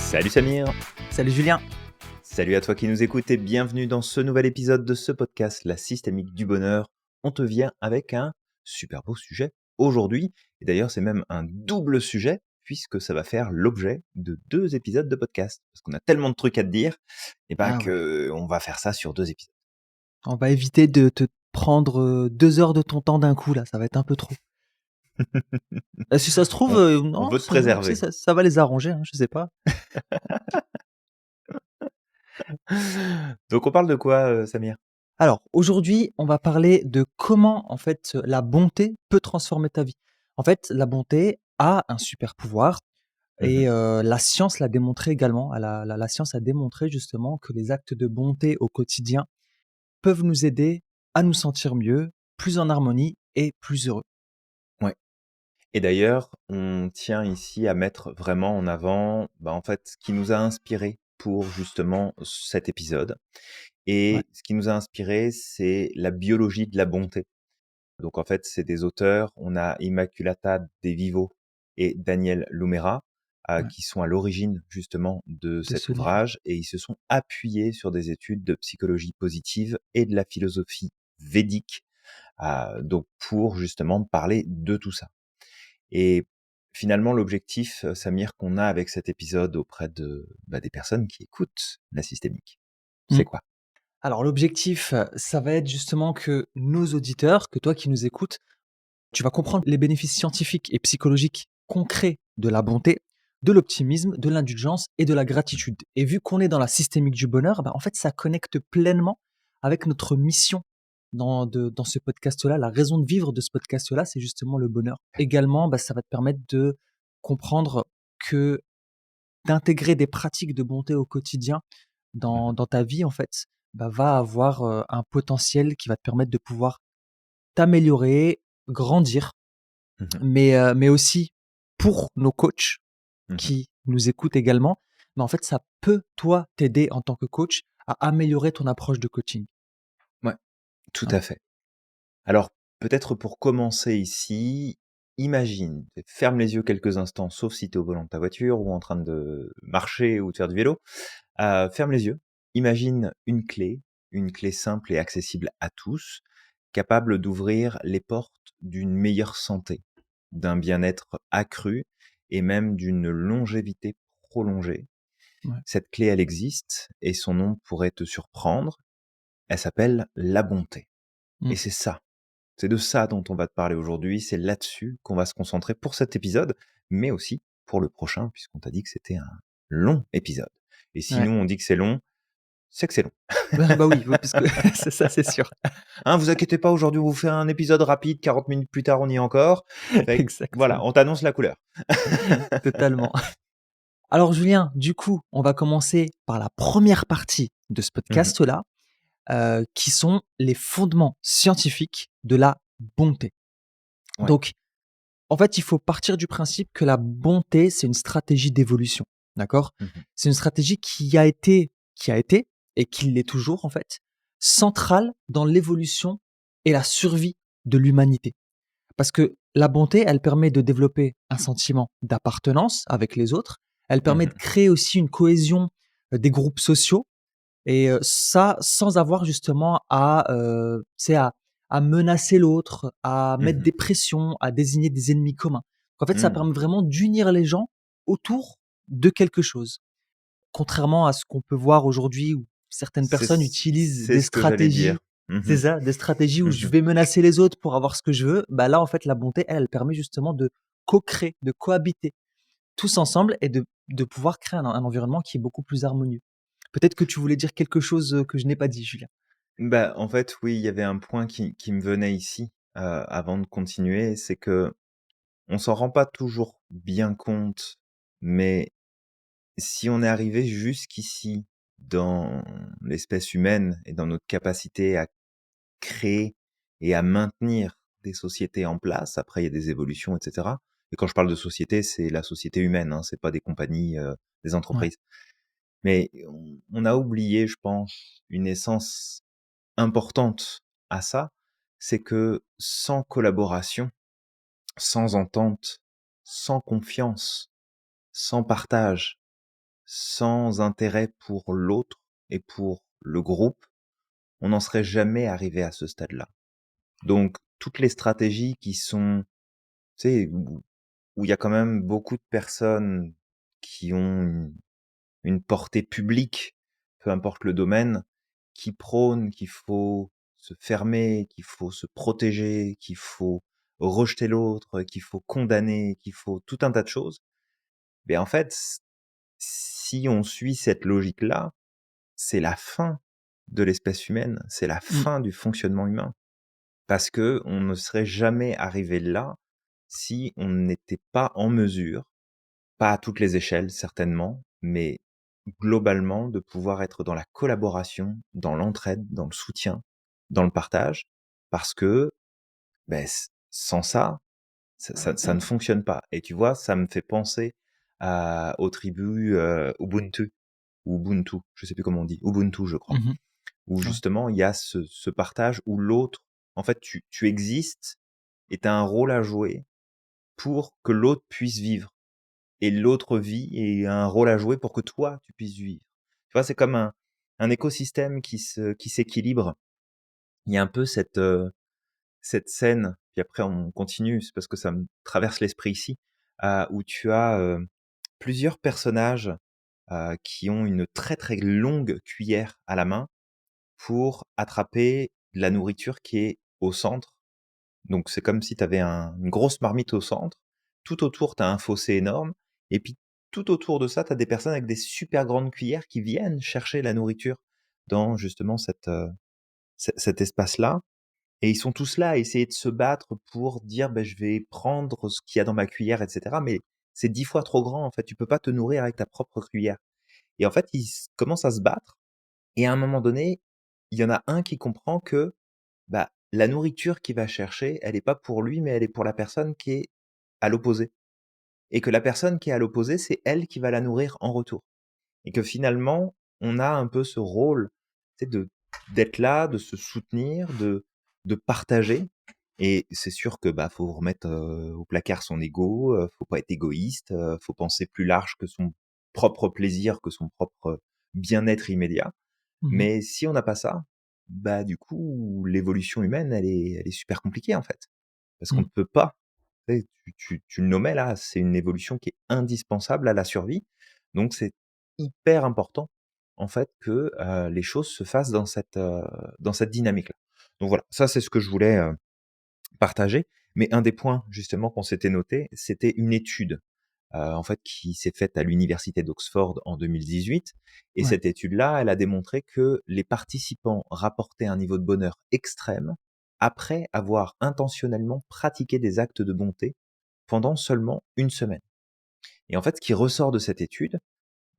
Salut Samir, Salut Julien. salut à toi qui nous écoutes et bienvenue dans ce nouvel épisode de ce podcast, La Systémique du Bonheur. On te vient avec un super beau sujet aujourd'hui, et d'ailleurs c'est même un double sujet, puisque ça va faire l'objet de 2 épisodes de podcast. Parce qu'on a tellement de trucs à te dire, et ben Ah ouais. que on va faire ça sur 2 épisodes. On va éviter de te prendre 2 heures de ton temps d'un coup là, ça va être un peu trop. Si ça se trouve, On, on non, veut te tu sais, préserver. ça va les arranger, hein, je sais pas. Donc on parle de quoi, Samir? Alors aujourd'hui, on va parler de comment en fait la bonté peut transformer ta vie. En fait, la bonté a un super pouvoir et Mhm. la science l'a démontré également. La science a démontré justement que les actes de bonté au quotidien peuvent nous aider à nous sentir mieux, plus en harmonie et plus heureux. Ouais. Et d'ailleurs, on tient ici à mettre vraiment en avant, en fait, ce qui nous a inspiré pour justement cet épisode. Ouais, Et ce qui nous a inspiré, c'est la biologie de la bonté. Donc en fait, c'est des auteurs, on a Immaculata De Vivo et Daniel Lumera, ouais, qui sont à l'origine justement de de cet ce livre. ouvrage, et ils se sont appuyés sur des études de psychologie positive et de la philosophie védique, donc pour justement parler de tout ça. Et finalement, l'objectif, Samir, qu'on a avec cet épisode auprès des personnes qui écoutent la systémique, Mmh. c'est quoi? Alors l'objectif, ça va être justement que nos auditeurs, que toi qui nous écoutes, tu vas comprendre les bénéfices scientifiques et psychologiques concrets de la bonté, de l'optimisme, de l'indulgence et de la gratitude. Et vu qu'on est dans la systémique du bonheur, bah, en fait, ça connecte pleinement avec notre mission dans ce podcast-là. La raison de vivre de ce podcast-là, c'est justement le bonheur. Également, bah, ça va te permettre de comprendre que d'intégrer des pratiques de bonté au quotidien Mmh dans ta vie, en fait, bah, va avoir un potentiel qui va te permettre de pouvoir t'améliorer, grandir, mh. Mmh. mais aussi pour nos coachs Mmh. qui nous écoutent également, mais en fait, ça peut, toi, t'aider en tant que coach à améliorer ton approche de coaching. Ouais, tout Hein. à fait. Alors, peut-être pour commencer ici, imagine, ferme les yeux quelques instants, sauf si tu es au volant de ta voiture ou en train de marcher ou de faire du vélo. Ferme les yeux, imagine une clé simple et accessible à tous, capable d'ouvrir les portes d'une meilleure santé, d'un bien-être accru et même d'une longévité prolongée. Ouais. Cette clé, elle existe et son nom pourrait te surprendre. Elle s'appelle la bonté. Et Mmh. c'est de ça dont on va te parler aujourd'hui. C'est là-dessus qu'on va se concentrer pour cet épisode, mais aussi pour le prochain, puisqu'on t'a dit que c'était un long épisode. Et si Ouais. nous on dit que c'est que c'est long. Bah oui, oui, parce que c'est ça, c'est sûr. Hein, vous inquiétez pas, aujourd'hui on vous fait un épisode rapide, 40 minutes plus tard on y est encore. Fait que, voilà, Exactement, on t'annonce la couleur. totalement. Alors Julien, du coup, on va commencer par la première partie de ce Mhm. podcast-là, qui sont les fondements scientifiques de la bonté. Ouais. Donc, en fait, il faut partir du principe que la bonté, c'est une stratégie d'évolution, d'accord? Mhm. C'est une stratégie qui a été et qui l'est toujours, en fait, centrale dans l'évolution et la survie de l'humanité. Parce que la bonté, elle permet de développer un sentiment d'appartenance avec les autres. Elle permet de Mhm. créer aussi une cohésion des groupes sociaux et ça, sans avoir justement tu sais, à menacer l'autre, à mettre Mhm. des pressions, à désigner des ennemis communs. En fait, ça Mhm. permet vraiment d'unir les gens autour de quelque chose. Contrairement à ce qu'on peut voir aujourd'hui où certaines personnes utilisent C'est des ce que j'allais stratégies, dire. c'est Mhm. ça, des stratégies où je Mhm. vais menacer les autres pour avoir ce que je veux. Bah là, en fait, la bonté, elle permet justement de co-créer, de cohabiter tous ensemble et de pouvoir créer un environnement qui est beaucoup plus harmonieux. Peut-être que tu voulais dire quelque chose que je n'ai pas dit, Julien. Bah, en fait, oui, il y avait un point qui me venait ici, avant de continuer, c'est que on s'en rend pas toujours bien compte, mais si on est arrivé jusqu'ici dans l'espèce humaine et dans notre capacité à créer et à maintenir des sociétés en place, après il y a des évolutions, et cetera. Et quand je parle de société, c'est la société humaine, hein, c'est pas des compagnies, des Ouais, entreprises. Mais on a oublié, je pense, une essence importante à ça, c'est que sans collaboration, sans entente, sans confiance, sans partage, sans intérêt pour l'autre et pour le groupe, on n'en serait jamais arrivé à ce stade-là. Donc, toutes les stratégies qui sont, tu sais, où il y a quand même beaucoup de personnes qui ont une portée publique, peu importe le domaine, qui prônent qu'il faut se fermer, qu'il faut se protéger, qu'il faut rejeter l'autre, qu'il faut condamner, qu'il faut tout un tas de choses. Mais en fait, si on suit cette logique-là, c'est la fin de l'espèce humaine, c'est la Mmh. fin du fonctionnement humain. Parce que on ne serait jamais arrivé là si on n'était pas en mesure, pas à toutes les échelles certainement, mais globalement de pouvoir être dans la collaboration, dans l'entraide, dans le soutien, dans le partage, parce que ben, sans ça, ça ne fonctionne pas. Et tu vois, ça me fait penser aux tribus Ubuntu, ou Ubuntu, je sais plus comment on dit, Ubuntu je crois, Mmh. où Ouais. justement il y a ce partage où l'autre, en fait tu existes et tu as un rôle à jouer pour que l'autre puisse vivre. Et l'autre vit et a un rôle à jouer pour que toi, tu puisses vivre. Tu vois, c'est comme un écosystème qui s'équilibre. Il y a un peu cette scène, puis après on continue, c'est parce que ça me traverse l'esprit ici, où tu as plusieurs personnages qui ont une très très longue cuillère à la main pour attraper la nourriture qui est au centre. Donc c'est comme si tu avais une grosse marmite au centre, tout autour tu as un fossé énorme, et puis tout autour de ça, tu as des personnes avec des super grandes cuillères qui viennent chercher la nourriture dans justement cet espace-là. Et ils sont tous là à essayer de se battre pour dire ben, je vais prendre ce qu'il y a dans ma cuillère, etc. Mais c'est 10 fois trop grand, en fait, tu peux pas te nourrir avec ta propre cuillère. Et en fait, commencent à se battre, et à un moment donné, il y en a un qui comprend que bah, la nourriture qu'il va chercher, elle est pas pour lui, mais elle est pour la personne qui est à l'opposé. Et que la personne qui est à l'opposé, c'est elle qui va la nourrir en retour. Et que finalement, on a un peu ce rôle, tu sais, d'être là, de se soutenir, de partager. Et c'est sûr que bah faut remettre au placard son ego, faut pas être égoïste, faut penser plus large que son propre plaisir, que son propre bien-être immédiat. Mmh. Mais si on n'a pas ça, bah, du coup, l'évolution humaine, elle est super compliquée, en fait. Parce qu'on Mmh. ne peut pas, tu sais, tu le nommais là, c'est une évolution qui est indispensable à la survie. Donc c'est hyper important, en fait, que, les choses se fassent dans cette dynamique-là. Donc voilà, ça c'est ce que je voulais, partager. Mais un des points justement qu'on s'était noté, c'était une étude en fait, qui s'est faite à l'université d'Oxford en 2018. Et Ouais. cette étude-là, elle a démontré que les participants rapportaient un niveau de bonheur extrême après avoir intentionnellement pratiqué des actes de bonté pendant seulement une semaine. Et en fait, ce qui ressort de cette étude,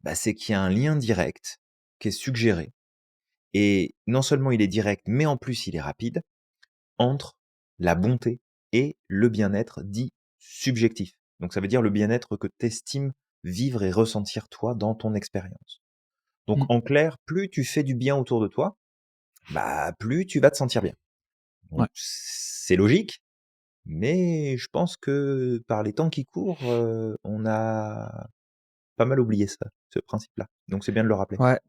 bah, c'est qu'il y a un lien direct qui est suggéré. Et non seulement il est direct, mais en plus il est rapide entre la bonté et le bien-être dit subjectif. Donc ça veut dire le bien-être que tu estimes vivre et ressentir toi dans ton expérience. Donc Mmh. en clair, plus tu fais du bien autour de toi, bah plus tu vas te sentir bien. Donc Ouais. c'est logique, mais je pense que par les temps qui courent, on a pas mal oublié ça, ce principe-là. Donc c'est bien de le rappeler. Ouais,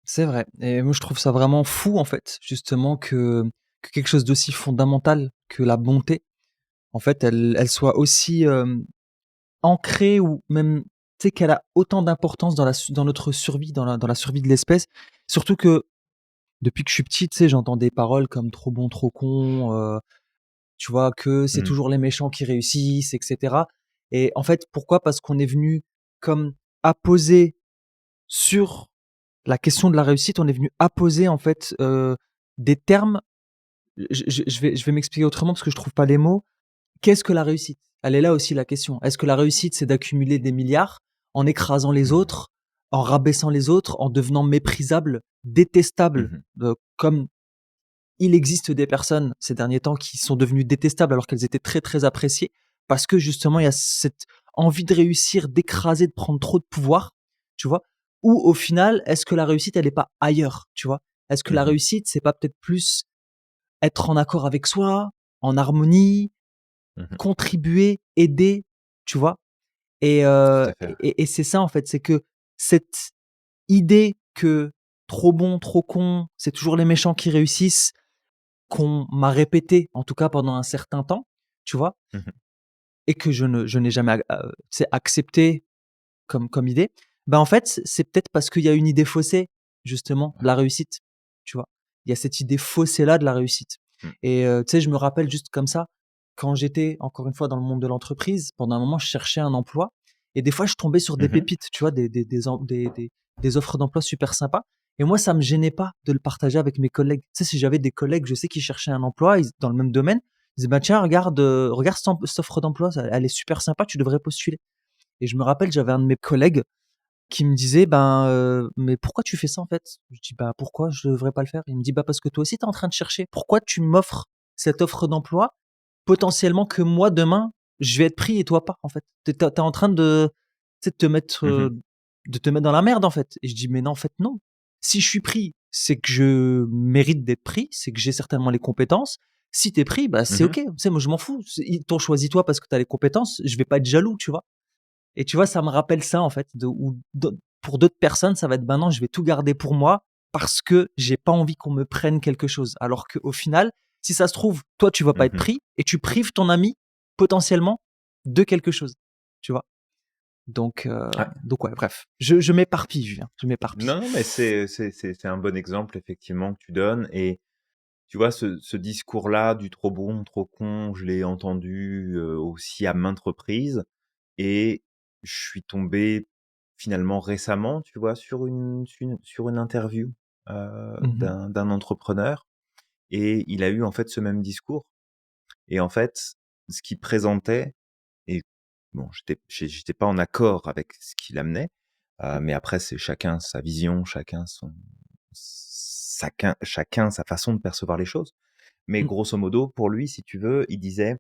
c'est vrai et moi je trouve ça vraiment fou en fait, justement que quelque chose d'aussi fondamental que la bonté, en fait, elle soit aussi, ancrée ou même, tu sais, qu'elle a autant d'importance dans notre survie, dans la survie de l'espèce. Surtout que depuis que je suis petit, tu sais, j'entends des paroles comme «trop bon, trop con», tu vois? Que c'est Mmh. toujours les méchants qui réussissent et cetera et en fait, pourquoi? Parce qu'on est venu comme apposer sur la question de la réussite, on est venu apposer en fait, des termes. Je vais m'expliquer autrement parce que je trouve pas les mots. Qu'est-ce que la réussite? Elle est là aussi la question. Est-ce que la réussite, c'est d'accumuler des milliards en écrasant les Mmh. autres, en rabaissant les autres, en devenant méprisable, détestable, Mmh. comme il existe des personnes ces derniers temps qui sont devenues détestables alors qu'elles étaient très, très appréciées parce que justement il y a cette envie de réussir, d'écraser, de prendre trop de pouvoir, tu vois? Ou au final, est-ce que la réussite, elle est pas ailleurs, tu vois? Est-ce que la Mmh. réussite, c'est pas peut-être plus être en accord avec soi, en harmonie, Mmh. contribuer, aider, tu vois? Et Tout heu à fait. et c'est ça en fait, c'est que cette idée que trop bon, trop con, c'est toujours les méchants qui réussissent, qu'on m'a répété, en tout cas pendant un certain temps, tu vois? Mmh. Et que je n'ai jamais tu sais, accepté comme idée, bah, en fait, c'est peut-être parce qu'il y a une idée faussée, justement, de Ouais. la réussite, tu vois? Il y a cette idée faussée-là de la réussite Mmh. et tu sais, je me rappelle juste comme ça, quand j'étais, encore une fois, dans le monde de l'entreprise, pendant un moment, je cherchais un emploi et des fois, je tombais sur des Mmh. pépites, tu vois? Des offres d'emploi super sympas et moi, ça me gênait pas de le partager avec mes collègues. Tu sais, si j'avais des collègues, je sais, qui cherchaient un emploi, ils dans le même domaine, ils disaient: «Bah, tiens, regarde cette offre d'emploi, ça elle est super sympa, tu devrais postuler» et je me rappelle, j'avais un de mes collègues qui me disait: «Ben, mais pourquoi tu fais ça, en fait?» Je dis: «Bah, pourquoi je devrais pas le faire?» Il me dit: «Bah, parce que toi aussi tu es en train de chercher. Pourquoi tu m'offres cette offre d'emploi, potentiellement que moi demain, je vais être pris et toi pas, en fait? Tu es en train de, tu sais, Mmh. de te mettre dans la merde, en fait» et je dis: «Mais non, en fait, non. Si je suis pris, c'est que je mérite d'être pris, c'est que j'ai certainement les compétences. Si tu es pris, bah, c'est Mmh. OK. Tu sais, moi, je m'en fous. Ils t'ont choisi toi parce que tu as les compétences, je vais pas être jaloux», tu vois? Et tu vois, ça me rappelle ça en fait, pour d'autres personnes, ça va être: «Ben non, je vais tout garder pour moi parce que j'ai pas envie qu'on me prenne quelque chose». Alors qu'au final, si ça se trouve, toi, tu vas pas être Mmh. pris et tu prives ton ami potentiellement de quelque chose, tu vois? Ouais. Donc ouais, bref, je m'éparpille, Julien, je m'éparpille. Non, non, mais c'est un bon exemple effectivement que tu donnes et tu vois ce discours-là du trop bon, trop con, je l'ai entendu, aussi à maintes reprises et je suis tombé finalement récemment, tu vois, sur une interview, Mmh. d'un entrepreneur et il a eu en fait ce même discours et en fait, ce qu'il présentait et bon, j'étais pas en accord avec ce qu'il amenait, mais après c'est chacun sa vision, chacun sa façon de percevoir les choses. Mais Mmh. grosso modo, pour lui, si tu veux, il disait: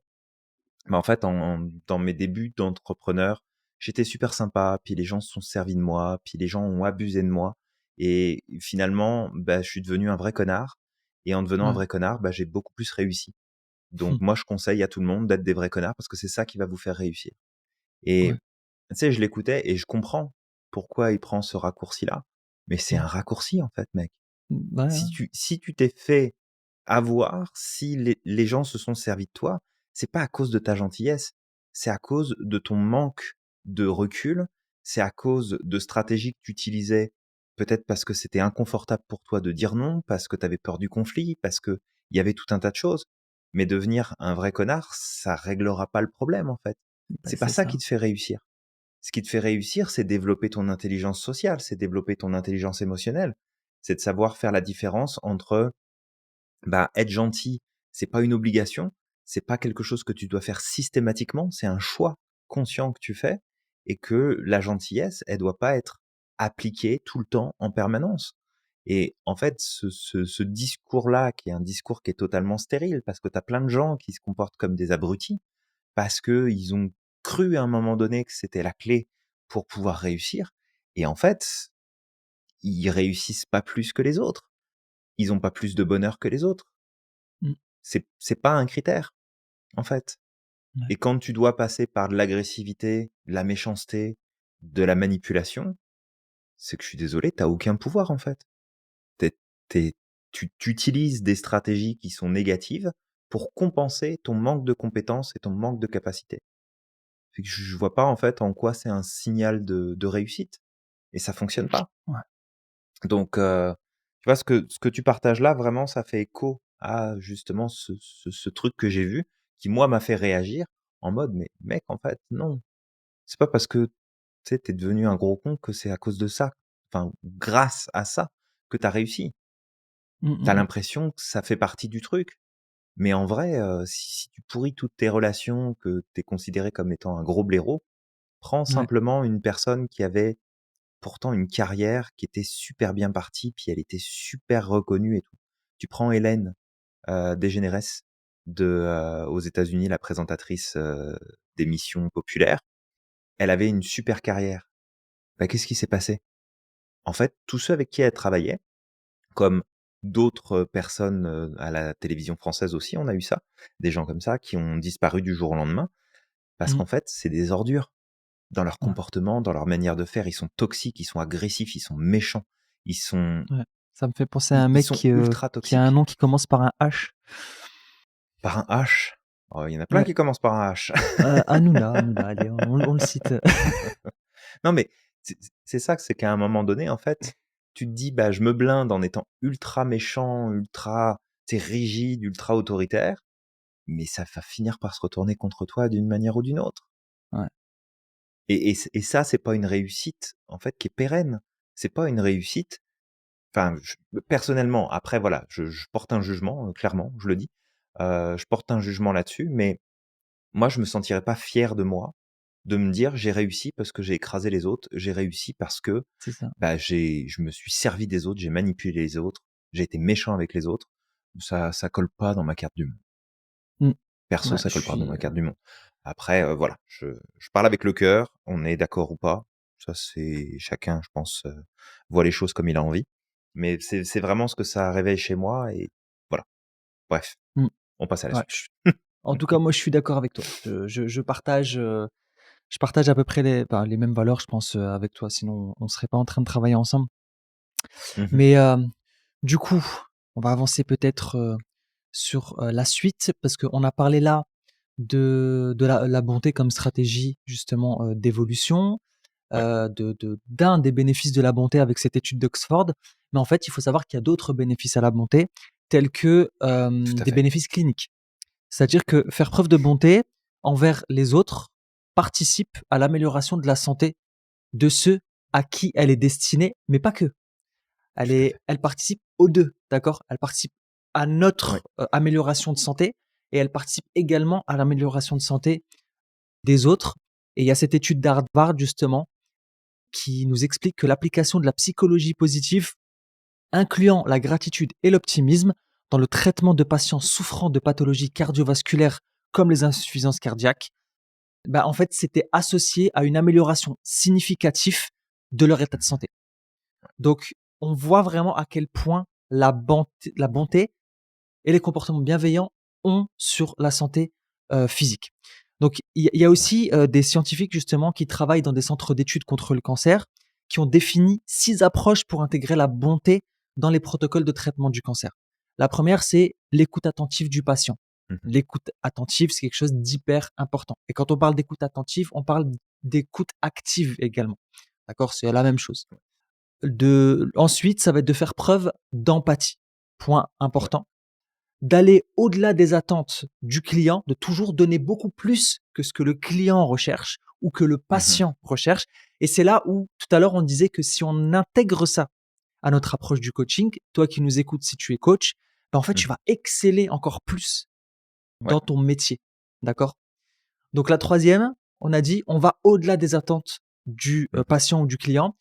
«Bah, en fait, dans mes débuts d'entrepreneur, j'étais super sympa, puis les gens se sont servis de moi, puis les gens ont abusé de moi et finalement, bah, je suis devenu un vrai connard et en devenant un Ouais. vrai connard, bah, j'ai beaucoup plus réussi. Donc Mmh. moi, je conseille à tout le monde d'être des vrais connards parce que c'est ça qui va vous faire réussir». Et Ouais. tu sais, je l'écoutais et je comprends pourquoi il prend ce raccourci-là, mais c'est Mmh. un raccourci, en fait, mec. Ouais, ouais. Si tu t'es fait avoir, si les gens se sont servis de toi, c'est pas à cause de ta gentillesse, c'est à cause de ton manque de recul, c'est à cause de stratégies que tu utilisais, peut-être parce que c'était inconfortable pour toi de dire non, parce que tu avais peur du conflit, parce que il y avait tout un tas de choses. Mais devenir un vrai connard, ça réglera pas le problème, en fait. Bah, C'est pas c'est ça ça. qui te fait réussir. Ce qui te fait réussir, c'est développer ton intelligence sociale, c'est développer ton intelligence émotionnelle. C'est de savoir faire la différence entre, bah, être gentil, c'est pas une obligation, c'est pas quelque chose que tu dois faire systématiquement, c'est un choix conscient que tu fais et que la gentillesse, elle doit pas être appliquée tout le temps en permanence. Et en fait, ce discours-là, qui est un discours qui est totalement stérile, parce que tu as plein de gens qui se comportent comme des abrutis, parce que ils ont cru à un moment donné que c'était la clé pour pouvoir réussir. Et en fait, ils réussissent pas plus que les autres. Ils ont pas plus de bonheur que les autres. Mmh. C'est pas un critère, en fait. Ouais. Et quand tu dois passer par de l'agressivité, de la méchanceté, de la manipulation, c'est que je suis désolé, t'as aucun pouvoir, en fait. T'es, tu utilises des stratégies qui sont négatives pour compenser ton manque de compétences et ton manque de capacité. Fait que je vois pas, en fait, en quoi c'est un signal de réussite. Et ça fonctionne pas. Ouais. Donc, tu vois, ce que tu partages là, vraiment, ça fait écho à justement ce truc que j'ai vu, qui moi m'a fait réagir en mode, mais mec, en fait, non. C'est pas parce que tu sais, t'es devenu un gros con que c'est à cause de ça, enfin, grâce à ça, que t'as réussi. Mmh, T'as mmh mh. l'impression que ça fait partie du truc. Mais en vrai, si tu pourris toutes tes relations, que t'es considéré comme étant un gros blaireau, prends Ouais. simplement une personne qui avait pourtant une carrière qui était super bien partie, puis elle était super reconnue et tout. Tu prends Hélène DeGeneres aux États-Unis, la présentatrice d'émissions populaires. Elle avait une super carrière. Bah, qu'est-ce qui s'est passé? En fait, tous ceux avec qui elle travaillait, comme d'autres personnes à la télévision française aussi, on a eu ça, des gens comme ça qui ont disparu du jour au lendemain, parce Mmh. qu'en fait, c'est des ordures. dans leur Ouais, comportement, dans leur manière de faire. Ils sont toxiques, ils sont agressifs, ils sont méchants, ils sont, ouais. Ça me fait penser à un ils mec sont ultra qui a un toxiques. nom qui commence par un H. Par un H. Oh, il y en a plein Ouais, qui commencent par un H. Hanouna, allez, on le cite. Non, mais c'est ça, c'est qu'à un moment donné, en fait, tu te dis, bah, je me blinde en étant ultra méchant, ultra, tu rigide, ultra autoritaire, mais ça va finir par se retourner contre toi d'une manière ou d'une autre. Ouais, Et ça, c'est pas une réussite, en fait, qui est pérenne. C'est pas une réussite. Enfin, personnellement, après, voilà, je porte un jugement, clairement, je le dis. Je porte un jugement là-dessus, mais moi, je me sentirais pas fier de moi, de me dire j'ai réussi parce que j'ai écrasé les autres, j'ai réussi parce que c'est ça. bah, je me suis servi des autres, j'ai manipulé les autres, j'ai été méchant avec les autres. Ça colle pas dans ma carte du monde. Mmh. Perso, Ouais, ça colle pas dans ma carte du monde. Après, voilà, je parle avec le cœur, on est d'accord ou pas. Ça, c'est chacun, je pense, voit les choses comme il a envie. Mais c'est vraiment ce que ça réveille chez moi et voilà. Bref, mmh, on passe à la ouais. suite. En tout cas, moi, je suis d'accord avec toi. Je partage à peu près les mêmes valeurs, je pense, avec toi, sinon on serait pas en train de travailler ensemble. Mmh. Mais, du coup, on va avancer peut-être, sur, la suite parce qu'on a parlé là de la bonté comme stratégie justement, d'évolution, Ouais, d'un des bénéfices de la bonté avec cette étude d'Oxford. Mais en fait, il faut savoir qu'il y a d'autres bénéfices à la bonté, tels que, tout à des fait. bénéfices cliniques. C'est-à-dire que faire preuve de bonté envers les autres participe à l'amélioration de la santé de ceux à qui elle est destinée, mais pas que. Tout à fait. Elle participe aux 2, d'accord? Elle participe à Ouais. notre, amélioration de santé et elle participe également à l'amélioration de santé des autres. Et il y a cette étude d'Harvard justement qui nous explique que l'application de la psychologie positive, incluant la gratitude et l'optimisme, dans le traitement de patients souffrant de pathologies cardiovasculaires comme les insuffisances cardiaques, bah, en fait, c'était associé à une amélioration significative de leur état de Mmh. santé. Donc, on voit vraiment à quel point la bonté et les comportements bienveillants ont sur la santé physique. Donc, il y a Ouais. aussi des scientifiques justement qui travaillent dans des centres d'études contre le cancer, qui ont défini 6 approches pour intégrer la bonté dans les protocoles de traitement du cancer. La première, c'est l'écoute attentive du patient. Mmh. L'écoute attentive, c'est quelque chose d'hyper important. Et quand on parle d'écoute attentive, on parle d'écoute active également. D'accord? C'est la même chose. Ensuite, ça va être de faire preuve d'empathie. Point Ouais. important, d'aller au-delà des attentes du client, de toujours donner beaucoup plus que ce que le client recherche ou que le Mmh. patient recherche. Et c'est là où, tout à l'heure, on disait que si on intègre ça à notre approche du coaching, toi qui nous écoutes, si tu es coach, ben en fait, tu Mmh. vas exceller encore plus Ouais. dans ton métier. D'accord? Donc, la troisième, on a dit, on va au-delà des attentes du Mmh. patient ou du client.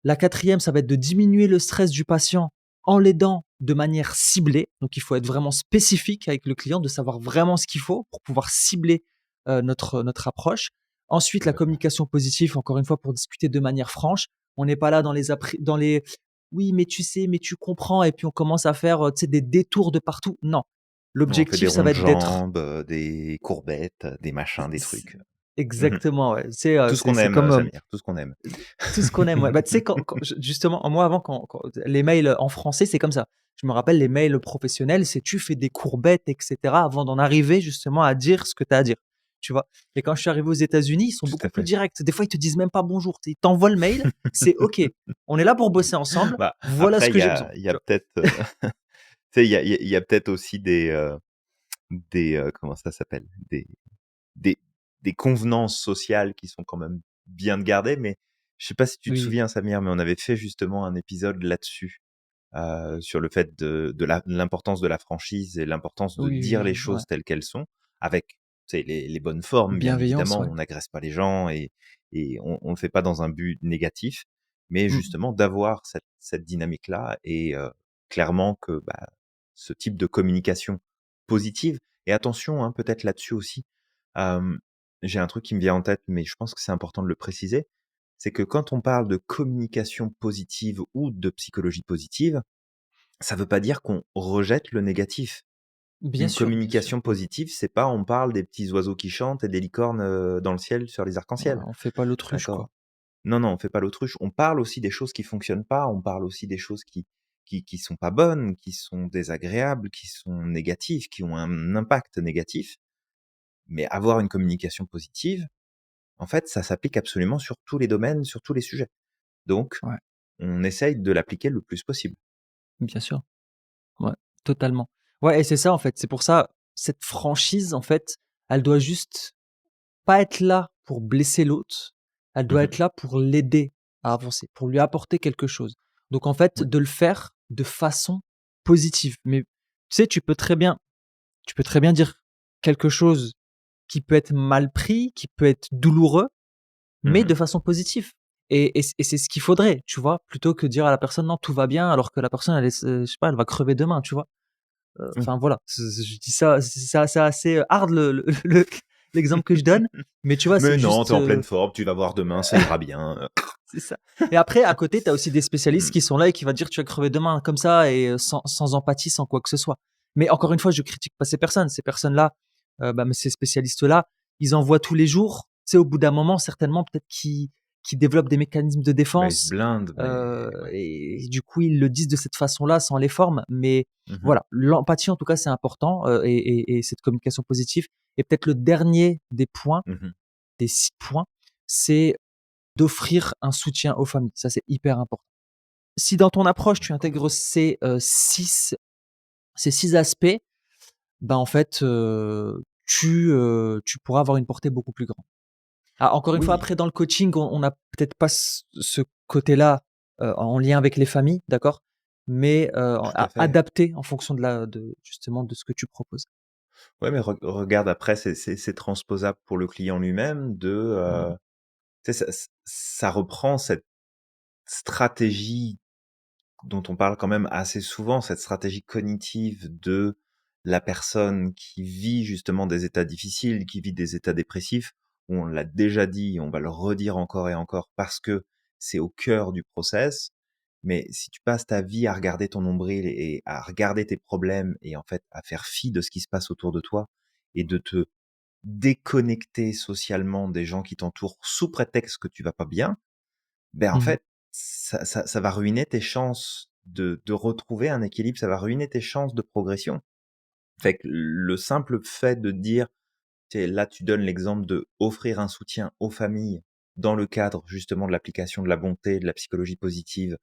La quatrième, ça va être de diminuer le stress du patient en l'aidant de manière ciblée. Donc, il faut être vraiment spécifique avec le client, de savoir vraiment ce qu'il faut pour pouvoir cibler notre approche. Ensuite, la Complètement. communication positive, encore une fois, pour discuter de manière franche. On n'est pas là dans les oui, mais tu sais, mais tu comprends, et puis on commence à faire tu sais, des détours de partout. Non. On fait des L'objectif, ça ronds va de être d'être jambes, des courbettes, des machins, des trucs. Mmh. exactement, ouais. Tout ce qu'on C'est aime, comme Samir, tout ce qu'on aime. tout ce qu'on aime, ouais. Bah, tu sais, justement, moi, avant, les mails en français, c'est comme ça. Je me rappelle, les mails professionnels, c'est tu fais des courbettes, etc., avant d'en arriver justement à dire ce que tu as à dire. Tu vois? Et quand je suis arrivé aux États-Unis, ils sont Tout beaucoup à plus fait. directs. Des fois, ils te disent même pas bonjour. Ils t'envoient le mail, c'est OK. On est là pour bosser ensemble. Bah, Voilà ce après que j'ai besoin. il y a Tu vois? peut-être, tu sais, il y a peut-être aussi comment ça s'appelle? Des des convenances sociales qui sont quand même bien de garder, mais je sais pas si tu te Oui, souviens, Samir, mais on avait fait justement un épisode là-dessus, sur le fait de l'importance de la franchise et l'importance de oui, oui, dire les oui, ouais. choses telles qu'elles sont, avec, tu sais, les bonnes formes, bien Bienveillance, évidemment. ouais. On n'agresse pas les gens et on le fait pas dans un but négatif, mais Mmh. justement d'avoir cette dynamique-là et clairement que, bah, ce type de communication positive et attention, hein, peut-être là-dessus aussi, hem, j'ai un truc qui me vient en tête, mais je pense que c'est important de le préciser, c'est que quand on parle de communication positive ou de psychologie positive, ça veut pas dire qu'on rejette le négatif. Bien Une sûr, bien sûr. communication Mmh. positive, c'est pas on parle des petits oiseaux qui chantent et des licornes, dans le ciel sur les Ouais, arcs-en-ciel, on fait pas l'autruche, quoi. d'accord? Non, non, on fait pas l'autruche. On parle aussi des choses qui fonctionnent pas, on parle aussi des choses qui sont pas bonnes, qui sont désagréables, qui sont négatives, qui ont un impact négatif. Mais avoir une communication positive, en fait, ça s'applique absolument sur tous les domaines, sur tous les sujets. Donc, Ouais, on essaye de l'appliquer le plus possible. bien sûr. Ouais, totalement. Ouais et c'est ça, en fait. C'est pour ça, cette franchise, en fait, elle doit juste pas être là pour blesser l'autre, elle doit Mmh. être là pour l'aider à avancer, pour lui apporter quelque chose. Donc en fait, Oui. de le faire de façon positive. Mais tu sais, tu peux très bien dire quelque chose qui peut être mal pris, qui peut être douloureux, mais Mmh. de façon positive. Et c'est ce qu'il faudrait, tu vois? Plutôt que dire à la personne: «Non, tout va bien», alors que la personne elle est je sais pas, elle va crever demain, tu vois? Oui. Enfin voilà, je dis ça, c'est assez, hard le l'exemple que je donne, mais tu vois, Mais c'est non, tu juste, es en pleine forme, tu vas voir demain, ça ira bien. c'est ça. Et après, à côté, tu as aussi des spécialistes Mmh. qui sont là et qui va dire: «Tu vas crever demain», comme ça et sans empathie, sans quoi que ce soit. Mais encore une fois, je critique pas ces personnes. Ces personnes-là, mais ces spécialistes-là, ils en voient tous les jours. Tu sais, au bout d'un moment, certainement, peut-être qu'ils développent des mécanismes de Bah, ils se défense, blindent, mais ouais. et du coup, ils le disent de cette façon-là, sans les formes. Mais Mmh. voilà, l'empathie, en tout cas, c'est important, et cette communication positive. Et peut-être le dernier des points, Mmh. des 6 points, c'est d'offrir un soutien aux familles. Ça, c'est hyper important. Si dans ton approche, tu D'accord. intègres ces 6 aspects, ben, en fait, tu pourras avoir une portée beaucoup plus grande. Ah, encore une fois, Oui, après dans le coaching, on n'a peut-être pas ce côté-là, en lien avec les familles, d'accord? Mais, tout à a fait. adapté en fonction de justement de ce que tu proposes. Ouais, mais regarde après, c'est transposable pour le client lui-même Mmh. tu sais, ça reprend cette stratégie dont on parle quand même assez souvent, cette stratégie cognitive de la personne qui vit justement des états difficiles, qui vit des états dépressifs, où on l'a déjà dit, on va le redire encore et encore parce que c'est au cœur du process. Mais si tu passes ta vie à regarder ton nombril et à regarder tes problèmes et en fait à faire fi de ce qui se passe autour de toi et de te déconnecter socialement des gens qui t'entourent sous prétexte que tu vas pas bien, ben, en Mmh. fait, ça va ruiner tes chances de retrouver un équilibre, ça va ruiner tes chances de progression. Fait que le simple fait de dire, tu sais, là, tu donnes l'exemple de offrir un soutien aux familles dans le cadre justement de l'application de la bonté, de la psychologie positive,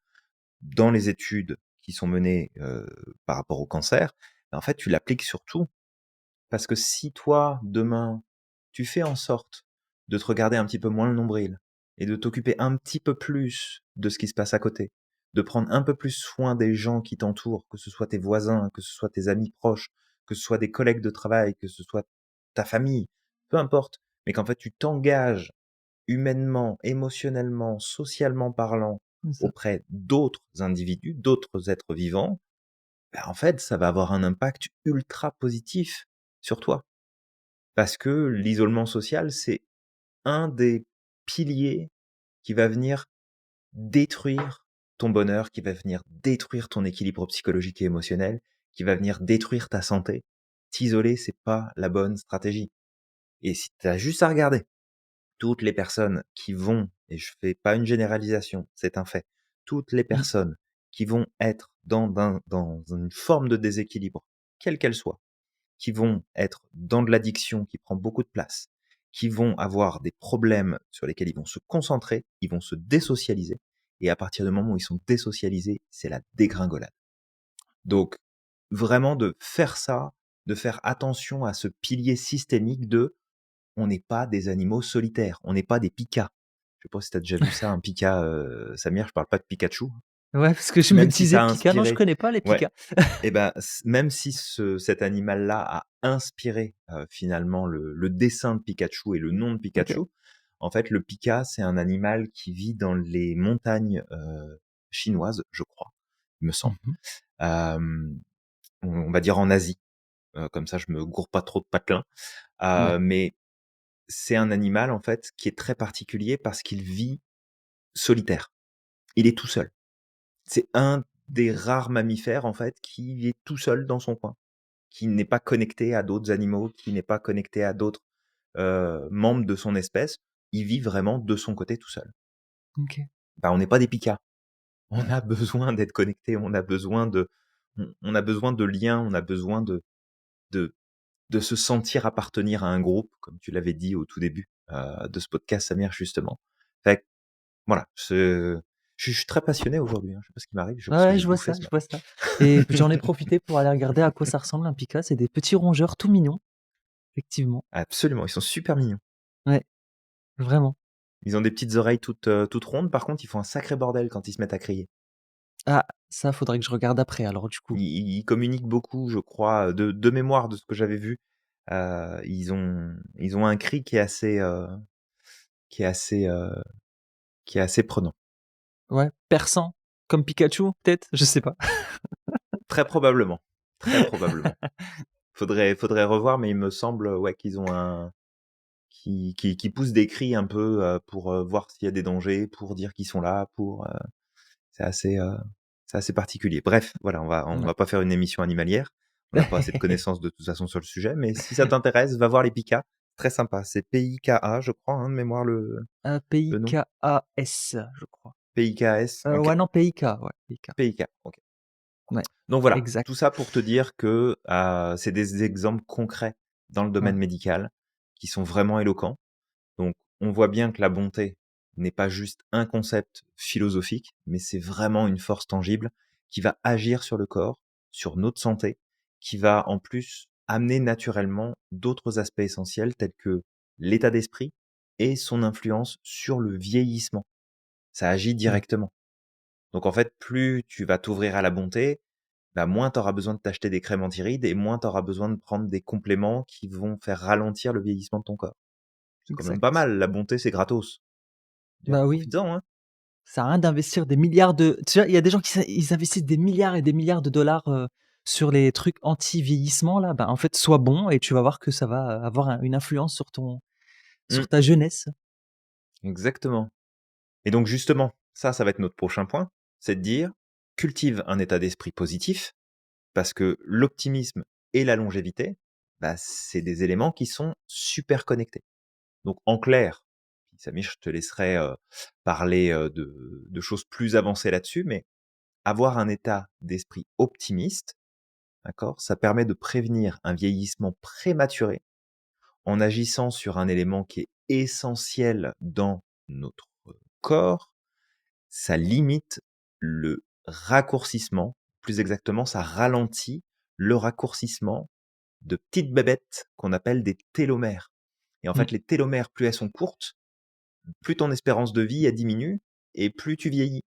dans les études qui sont menées, par rapport au cancer, ben, en fait, tu l'appliques sur tout. Parce que si toi, demain, tu fais en sorte de te regarder un petit peu moins le nombril et de t'occuper un petit peu plus de ce qui se passe à côté, de prendre un peu plus soin des gens qui t'entourent, que ce soit tes voisins, que ce soit tes amis proches, que ce soit des collègues de travail, que ce soit ta famille, peu importe, mais qu'en fait tu t'engages humainement, émotionnellement, socialement parlant C'est ça. auprès d'autres individus, d'autres êtres vivants, ben, en fait, ça va avoir un impact ultra positif sur toi. Parce que l'isolement social, c'est un des piliers qui va venir détruire ton bonheur, qui va venir détruire ton équilibre psychologique et émotionnel, qui va venir détruire ta santé. T'isoler, c'est pas la bonne stratégie. Et si tu as juste à regarder toutes les personnes qui vont, et je fais pas une généralisation, c'est un fait, toutes les Mmh. personnes qui vont être dans une forme de déséquilibre, quelle qu'elle soit, qui vont être dans de l'addiction qui prend beaucoup de place, qui vont avoir des problèmes sur lesquels ils vont se concentrer, ils vont se désocialiser, et à partir du moment où ils sont désocialisés, c'est la dégringolade. Donc, vraiment de faire ça, de faire attention à ce pilier systémique de on n'est pas des animaux solitaires, on n'est pas des pikas. Je sais pas si tu as déjà vu ça, un pika, Samir, je parle pas de Pikachu. Ouais, parce que je me Même si disais ça a Pika, non, je inspiré connais pas les ouais, Pika. et ben, même si cet animal-là a inspiré, finalement le dessin de Pikachu et le nom de OK. Pikachu, en fait, le pika, c'est un animal qui vit dans les montagnes, chinoises, je crois, il me semble. Mmh. Hem, on va dire en Asie, comme ça je me gourre pas trop de patelin. Ouais. Mais c'est un animal, en fait, qui est très particulier parce qu'il vit solitaire. Il est tout seul. C'est un des rares mammifères, en fait, qui est tout seul dans son coin. qui n'est pas connecté à d'autres animaux, qui n'est pas connecté à d'autres membres de son espèce. Il vit vraiment de son côté tout seul. OK. Bah, on n'est pas des pikas. On a besoin d'être connecté, on a besoin de liens, on a besoin de, de se sentir appartenir à un groupe, comme tu l'avais dit au tout début de ce podcast, Samir, justement. Fait que, voilà, je suis très passionné aujourd'hui. Hein. Je sais pas ce qui m'arrive, je Ouais, pense que ouais, j'ai je vois bouffé ça, ce je matin. vois ça et j'en ai profité pour aller regarder à quoi ça ressemble un pika. C'est des petits rongeurs tout mignons, effectivement. Absolument, ils sont super mignons. Ouais, vraiment. Ils ont des petites oreilles toutes rondes. Par contre, ils font un sacré bordel quand ils se mettent à crier. Ah, ça, faudrait que je regarde après alors du coup. Ils communiquent beaucoup, je crois, de mémoire de ce que j'avais vu. Ils ont un cri qui est assez, euh, qui est assez prenant. Ouais, perçant, comme Pikachu, peut-être? Je sais pas. Très probablement. Très probablement. Faudrait revoir, mais il me semble ouais, qu'ils ont qui poussent des cris un peu pour voir s'il y a des dangers, pour dire qu'ils sont là, c'est assez, euh, c'est assez particulier. Bref, voilà, on Ouais. va pas faire une émission animalière. On n'a pas assez de connaissanses de toute façon sur le sujet, mais si ça t'intéresse, va voir les Pika. Très sympa. C'est Pika, je crois, hein, de mémoire le nom. P-I-K-A-S, je crois. Pikas, ok. Ouais, non, P-I-K, ouais, P-I-K. Pika, ok. Ouais, Donc voilà, exact. tout ça pour te dire que c'est des exemples concrets dans le Ouais, domaine médical qui sont vraiment éloquents. Donc on voit bien que la bonté n'est pas juste un concept philosophique, mais c'est vraiment une force tangible qui va agir sur le corps, sur notre santé, qui va en plus amener naturellement d'autres aspects essentiels tels que l'état d'esprit et son influence sur le vieillissement. Ça agit ouais, directement. Donc en fait, plus tu vas t'ouvrir à la bonté, bah, moins tu auras besoin de t'acheter des crèmes anti-rides et moins tu auras besoin de prendre des compléments qui vont faire ralentir le vieillissement de ton corps. C'est quand même pas exact. mal, la bonté c'est gratos. Bien, Bah oui, profites-en, hein. ça a rien d'investir des milliards de tu vois, il y a des gens qui ils investissent des milliards et des milliards de dollars, sur les trucs anti-vieillissement là, bah, en fait, sois bon et tu vas voir que ça va avoir une influence Mmh, sur ta jeunesse. exactement. Et donc justement, ça va être notre prochain point, c'est de dire, cultive un état d'esprit positif, parce que l'optimisme et la longévité, bah, c'est des éléments qui sont super connectés. Donc en clair, Samir, je te laisserai parler de choses plus avancées là-dessus, mais avoir un état d'esprit optimiste, d'accord, ça permet de prévenir un vieillissement prématuré en agissant sur un élément qui est essentiel dans notre corps, ça limite le raccourcissement, plus exactement, ça ralentit le raccourcissement de petites bébêtes qu'on appelle des télomères. Et en Mmh. fait, les télomères, plus elles sont courtes, plus ton espérance de vie elle diminue et plus tu vieillis.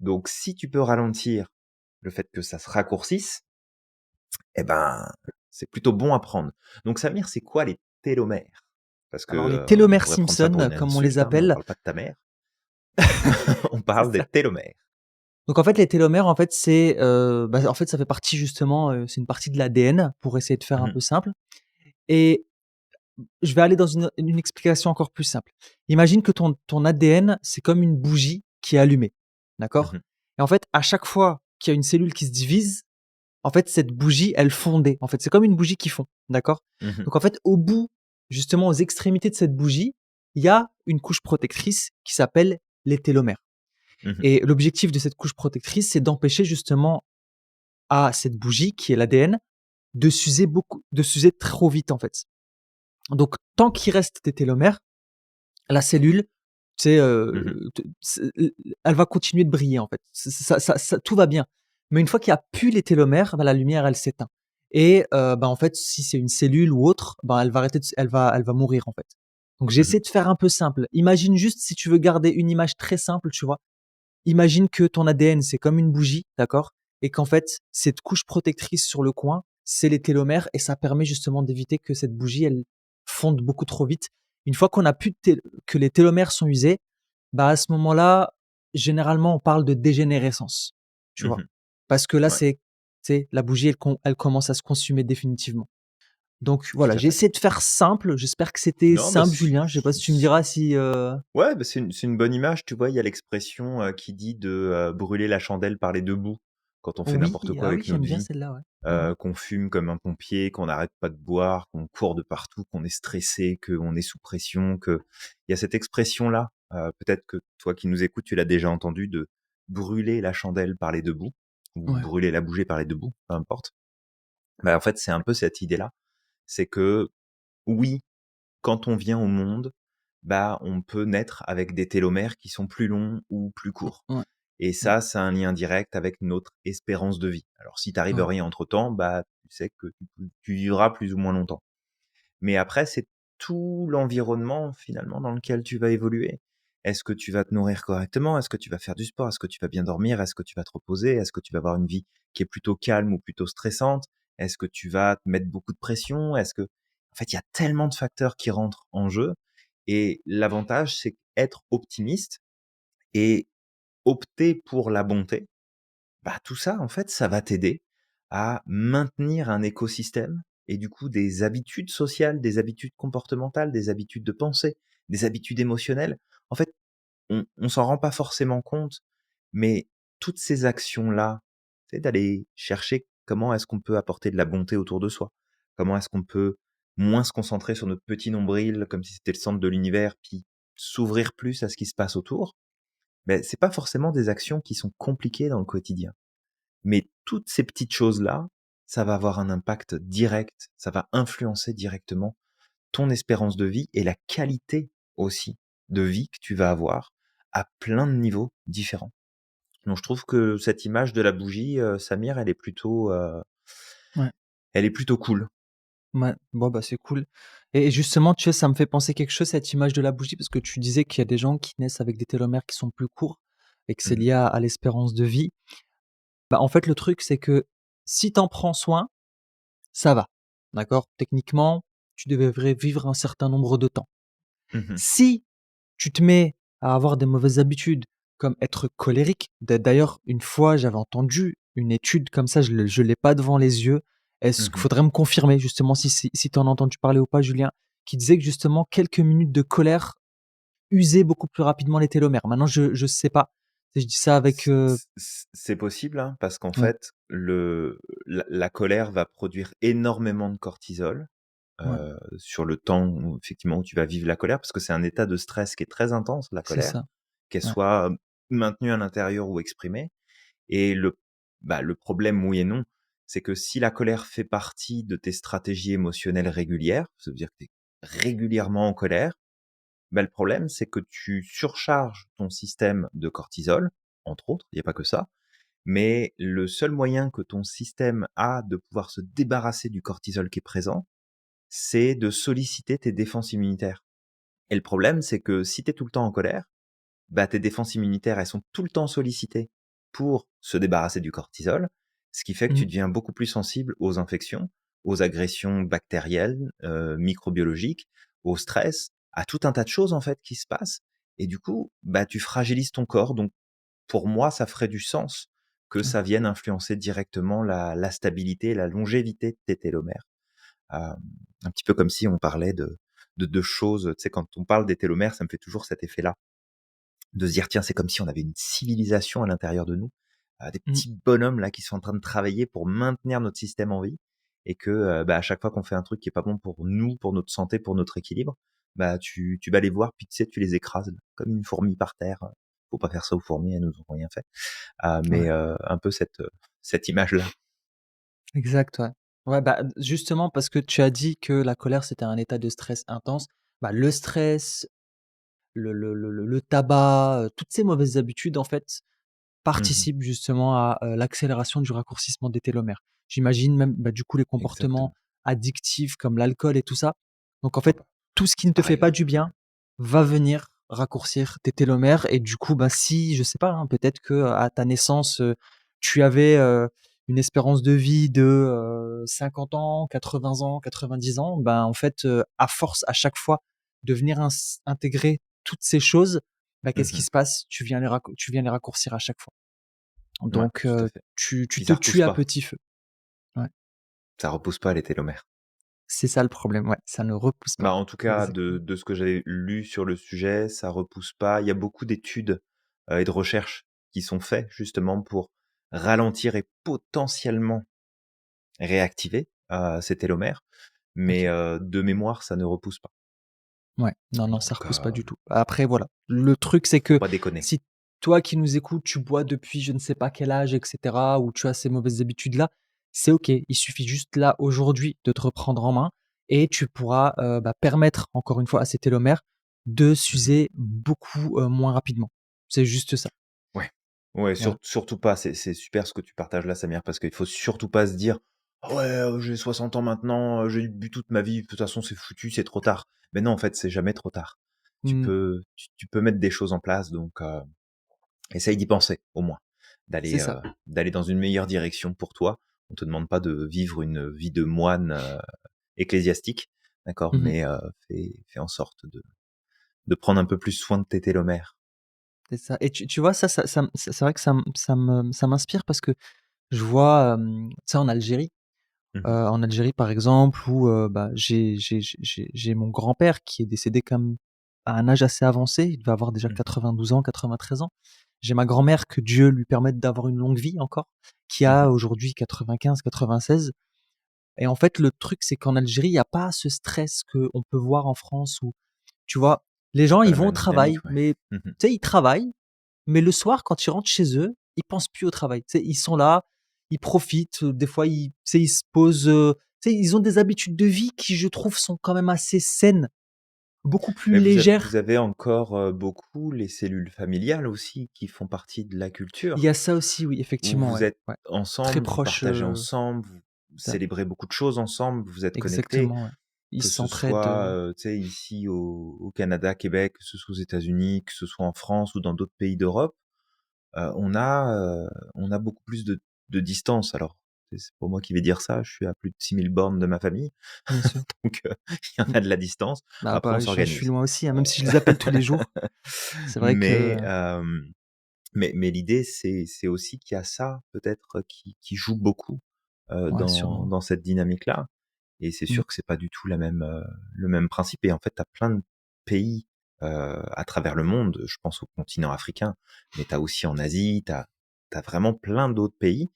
Donc, si tu peux ralentir le fait que ça se raccourcisse, eh ben, c'est plutôt bon à prendre. Donc, Samir, c'est quoi les télomères? Parce que Alors les on télomères pourrait prendre ça pour Simpson, une comme on les insulte, hein, mais on appelle, parle pas de ta mère. On c'est parle des ça. télomères. Donc en fait, les télomères, en fait, c'est, bah, en fait, ça fait partie justement, c'est une partie de l'ADN pour essayer de faire un Mhm, peu simple et je vais aller dans une explication encore plus simple. Imagine que ton ADN, c'est comme une bougie qui est allumée, d'accord? mhm, Et en fait, à chaque fois qu'il y a une cellule qui se divise, en fait, cette bougie, elle fondait. En fait, c'est comme une bougie qui fond, d'accord? mhm, Donc en fait, au bout, justement, aux extrémités de cette bougie, il y a une couche protectrice qui s'appelle les télomères. mhm, Et l'objectif de cette couche protectrice, c'est d'empêcher justement à cette bougie, qui est l'ADN, de s'user trop vite, en fait. Donc, tant qu'il reste des télomères, la cellule, tu sais, mhm, elle va continuer de briller, en fait. Tout va bien. Mais une fois qu'il y a plus les télomères, bah, la lumière, elle s'éteint. Et bah, en fait, si c'est une cellule ou autre, bah, elle va arrêter elle va mourir, en fait. Donc, mhm, j'essaie de faire un peu simple. Imagine juste, si tu veux garder une image très simple, tu vois, imagine que ton ADN, c'est comme une bougie, d'accord? Et qu'en fait, cette couche protectrice sur le coin, c'est les télomères et ça permet justement d'éviter que cette bougie, elle fonde beaucoup trop vite. Une fois qu'on a plus de que les télomères sont usés, bah, à ce moment-là, généralement, on parle de dégénérescence, tu vois? mhm. Parce que là, Ouais, c'est la bougie, elle commence à se consumer définitivement. Donc tout voilà, à j'ai fait. essayé de faire simple. J'espère que c'était Non, bah, simple, Julien. Je sais pas si tu me diras si, ouais, bah, c'est une bonne image, tu vois. Il y a l'expression qui dit de brûler la chandelle par les deux bouts. quand on fait Oui, n'importe quoi ah oui, avec j'aime notre bien vie, celle-là, ouais. Ouais, ouais. qu'on fume comme un pompier, qu'on n'arrête pas de boire, qu'on court de partout, qu'on est stressé, qu'on est sous pression, que il y a cette expression-là, peut-être que toi qui nous écoutes, tu l'as déjà entendu, de brûler la chandelle par les 2 bouts ou Ouais. brûler la bougie par les 2 bouts, peu importe. Bah, en fait, c'est un peu cette idée-là. C'est que oui, quand on vient au monde, bah, on peut naître avec des télomères qui sont plus longs ou plus courts. Ouais, Et ouais, ça a un lien direct avec notre espérance de vie. Alors si t'arrives ouais. rien entre-temps, bah, tu sais que tu vivras plus ou moins longtemps. Mais après, c'est tout l'environnement finalement dans lequel tu vas évoluer. Est-ce que tu vas te nourrir correctement? Est-ce que tu vas faire du sport? Est-ce que tu vas bien dormir? Est-ce que tu vas te reposer? Est-ce que tu vas avoir une vie qui est plutôt calme ou plutôt stressante? Est-ce que tu vas te mettre beaucoup de pression? En fait, il y a tellement de facteurs qui rentrent en jeu. Et l'avantage, c'est être optimiste et opter pour la bonté. Bah, tout ça, en fait, ça va t'aider à maintenir un écosystème et du coup des habitudes sociales, des habitudes comportementales, des habitudes de pensée, des habitudes émotionnelles. En fait, on s'en rend pas forcément compte, mais toutes ces actions-là, c'est d'aller chercher comment est-ce qu'on peut apporter de la bonté autour de soi, comment est-ce qu'on peut moins se concentrer sur notre petit nombril comme si c'était le centre de l'univers, puis s'ouvrir plus à ce qui se passe autour. Mais c'est pas forcément des actions qui sont compliquées dans le quotidien. Mais toutes ces petites choses-là, ça va avoir un impact direct, ça va influencer directement ton espérance de vie et la qualité aussi de vie que tu vas avoir à plein de niveaux différents. Donc je trouve que cette image de la bougie, Samir, Ouais. elle est plutôt cool. Ouais, bon, bah, c'est cool et justement, tu sais, ça me fait penser quelque chose, cette image de la bougie, parce que tu disais qu'il y a des gens qui naissent avec des télomères qui sont plus courts et que c'est Mmh. lié à l'espérance de vie. Bah, en fait, le truc, c'est que si tu en prends soin, ça va, d'accord? Techniquement, tu devrais vivre un certain nombre de temps. Mmh. Si tu te mets à avoir des mauvaises habitudes, comme être colérique, d'ailleurs, une fois, j'avais entendu une étude comme ça, je l'ai pas devant les yeux. Est-ce qu'il Mmh. faudrait me confirmer justement si tu en as entendu parler ou pas, Julien, qui disait que justement quelques minutes de colère usaient beaucoup plus rapidement les télomères. Maintenant, je sais pas. Je dis ça avec, C'est possible, hein, parce qu'en ouais, fait, la colère va produire énormément de cortisol, ouais, sur le temps où effectivement où tu vas vivre la colère, parce que c'est un état de stress qui est très intense, la c'est colère, ça. qu'elle Ouais. soit maintenue à l'intérieur ou exprimée. Et le problème, oui et non, c'est que si la colère fait partie de tes stratégies émotionnelles régulières, ça veut dire que tu es régulièrement en colère, bah, le problème, c'est que tu surcharges ton système de cortisol, entre autres, il n'y a pas que ça, mais le seul moyen que ton système a de pouvoir se débarrasser du cortisol qui est présent, c'est de solliciter tes défenses immunitaires. Et le problème, c'est que si tu es tout le temps en colère, bah, tes défenses immunitaires, elles sont tout le temps sollicitées pour se débarrasser du cortisol, ce qui fait que tu Mmh. deviens beaucoup plus sensible aux infections, aux agressions bactérielles, microbiologiques, au stress, à tout un tas de choses en fait qui se passent. Et du coup, bah, tu fragilises ton corps. Donc, pour moi, ça ferait du sens que Ouais. ça vienne influencer directement la stabilité, la longévité de tes télomères. Un petit peu comme si on parlait de choses, tu sais, quand on parle des télomères, ça me fait toujours cet effet-là de se dire: «Tiens, c'est comme si on avait une civilisation à l'intérieur de nous, des Mmh. petits bonhommes là qui sont en train de travailler pour maintenir notre système en vie» et que, bah, à chaque fois qu'on fait un truc qui est pas bon pour nous, pour notre santé, pour notre équilibre, bah, tu vas les voir puis tu sais, tu les écrases là, comme une fourmi par terre, faut pas faire ça aux fourmis, elles nous ont rien fait. Ouais. Un peu cette image-là. Exact, ouais. Ouais, bah, justement parce que tu as dit que la colère, c'était un état de stress intense. Bah, le stress, le tabac, toutes ces mauvaises habitudes, en fait, Mmh. participent justement à, l'accélération du raccourcissement des télomères. J'imagine même, bah, du coup, les comportements Exactement. addictifs comme l'alcool et tout ça. Donc en Oh fait, bah, tout ce qui ne c'est te fait pareil, pas ouais. du Mmh. bien va venir raccourcir tes télomères et du coup, bah, si je sais pas, hein, peut-être que, à ta naissance, tu avais, une espérance de vie de, 50 ans, 80 ans, 90 ans, ben, en fait, à force, à chaque fois de venir intégrer toutes ces choses, bah, qu'est-ce qui Mmh. se passe? Tu viens les raccourcir à chaque fois. Ouais, Donc, tout à fait. tu Puis te ça repousse tues à pas. petit feu. Ouais, Ça repousse pas les télomères. c'est ça le problème, ouais, ça ne repousse pas. Bah, en tout cas, Exactement. de ce que j'avais lu sur le sujet, ça repousse pas. Il y a beaucoup d'études, et de recherches qui sont faits justement pour, ralentir et potentiellement réactiver ces télomères, mais OK. de mémoire, ça ne repousse pas. Ouais, non, non, ça Donc repousse pas du tout. Après voilà, le truc c'est faut que pas déconner. si toi qui nous écoutes, tu bois depuis je ne sais pas quel âge et cetera, ou tu as ces mauvaises habitudes-là, c'est OK. Il suffit juste là, aujourd'hui, de te reprendre en main et tu pourras, permettre encore une fois à ces télomères de Mmh. s'user beaucoup, moins rapidement. C'est juste ça. Ouais. Ouais, Voilà. surtout pas, c'est super ce que tu partages là, Samir, parce qu'il faut surtout pas se dire: «Ah ouais, j'ai 60 ans maintenant, j'ai bu toute ma vie, de toute façon c'est foutu, c'est trop tard». Mais non, en fait, c'est jamais trop tard. Mmh, Tu peux mettre des choses en place, donc essaye d'y penser au moins, c'est d'aller, ça. d'aller dans une meilleure direction pour toi. On te demande pas de vivre une vie de moine, ecclésiastique, d'accord? Mmh. Mais fais en sorte de prendre un peu plus soin de tes télomères. C'est ça et tu vois ça c'est vrai que ça m'inspire parce que je vois, tu sais Mmh. En Algérie, par exemple, où, j'ai mon grand-père qui est décédé comme à un âge assez avancé. Il devait avoir déjà Mmh. 92 ans, 93 ans. J'ai ma grand-mère, que Dieu lui permette d'avoir une longue vie encore, qui a Mmh. aujourd'hui 95-96. Et en fait, le truc, c'est qu'en Algérie, il y a pas ce stress qu'on peut voir en France où, tu vois, les gens, Pas ils la vont au même travail, dynamique, ouais. mais Mmh. tu sais, ils travaillent, mais le soir, quand ils rentrent chez eux, ils pensent plus au travail. Tu sais, ils sont là, ils profitent, des fois ils tu sais, ils se posent, tu sais, ils ont des habitudes de vie qui, je trouve, sont quand même assez saines, beaucoup plus Mais légères. vous avez encore, beaucoup les cellules familiales aussi qui font partie de la Il y culture, a ça aussi, oui, où effectivement, vous ouais, êtes ouais. Très ensemble, vous proches, partagez ensemble, vous ça célébrez beaucoup de choses ensemble, vous êtes connectés, exactement, ouais. Ils que ce s'entraident, soit, tu sais, ici au Canada, Québec, que ce soit aux États-Unis, que ce soit en France ou dans d'autres pays d'Europe. On a beaucoup plus de distance. Alors, c'est pas moi qui vais dire ça, je suis à plus de 6000 bornes de ma famille, bien sûr. donc il y en Mmh. a de la distance. Bah, Après, on je suis s'organise. loin aussi, hein, Heu, même si je les appelle tous les jours. C'est vrai mais que mais l'idée, c'est aussi qu'il y a ça, peut-être, qui joue beaucoup, ouais, sûrement. dans cette dynamique-là. Et c'est Mmh. sûr que c'est pas du tout le même principe. Et en fait, tu as plein de pays à travers le monde. Je pense au continent africain, mais tu as aussi en Asie, tu as vraiment plein d'autres pays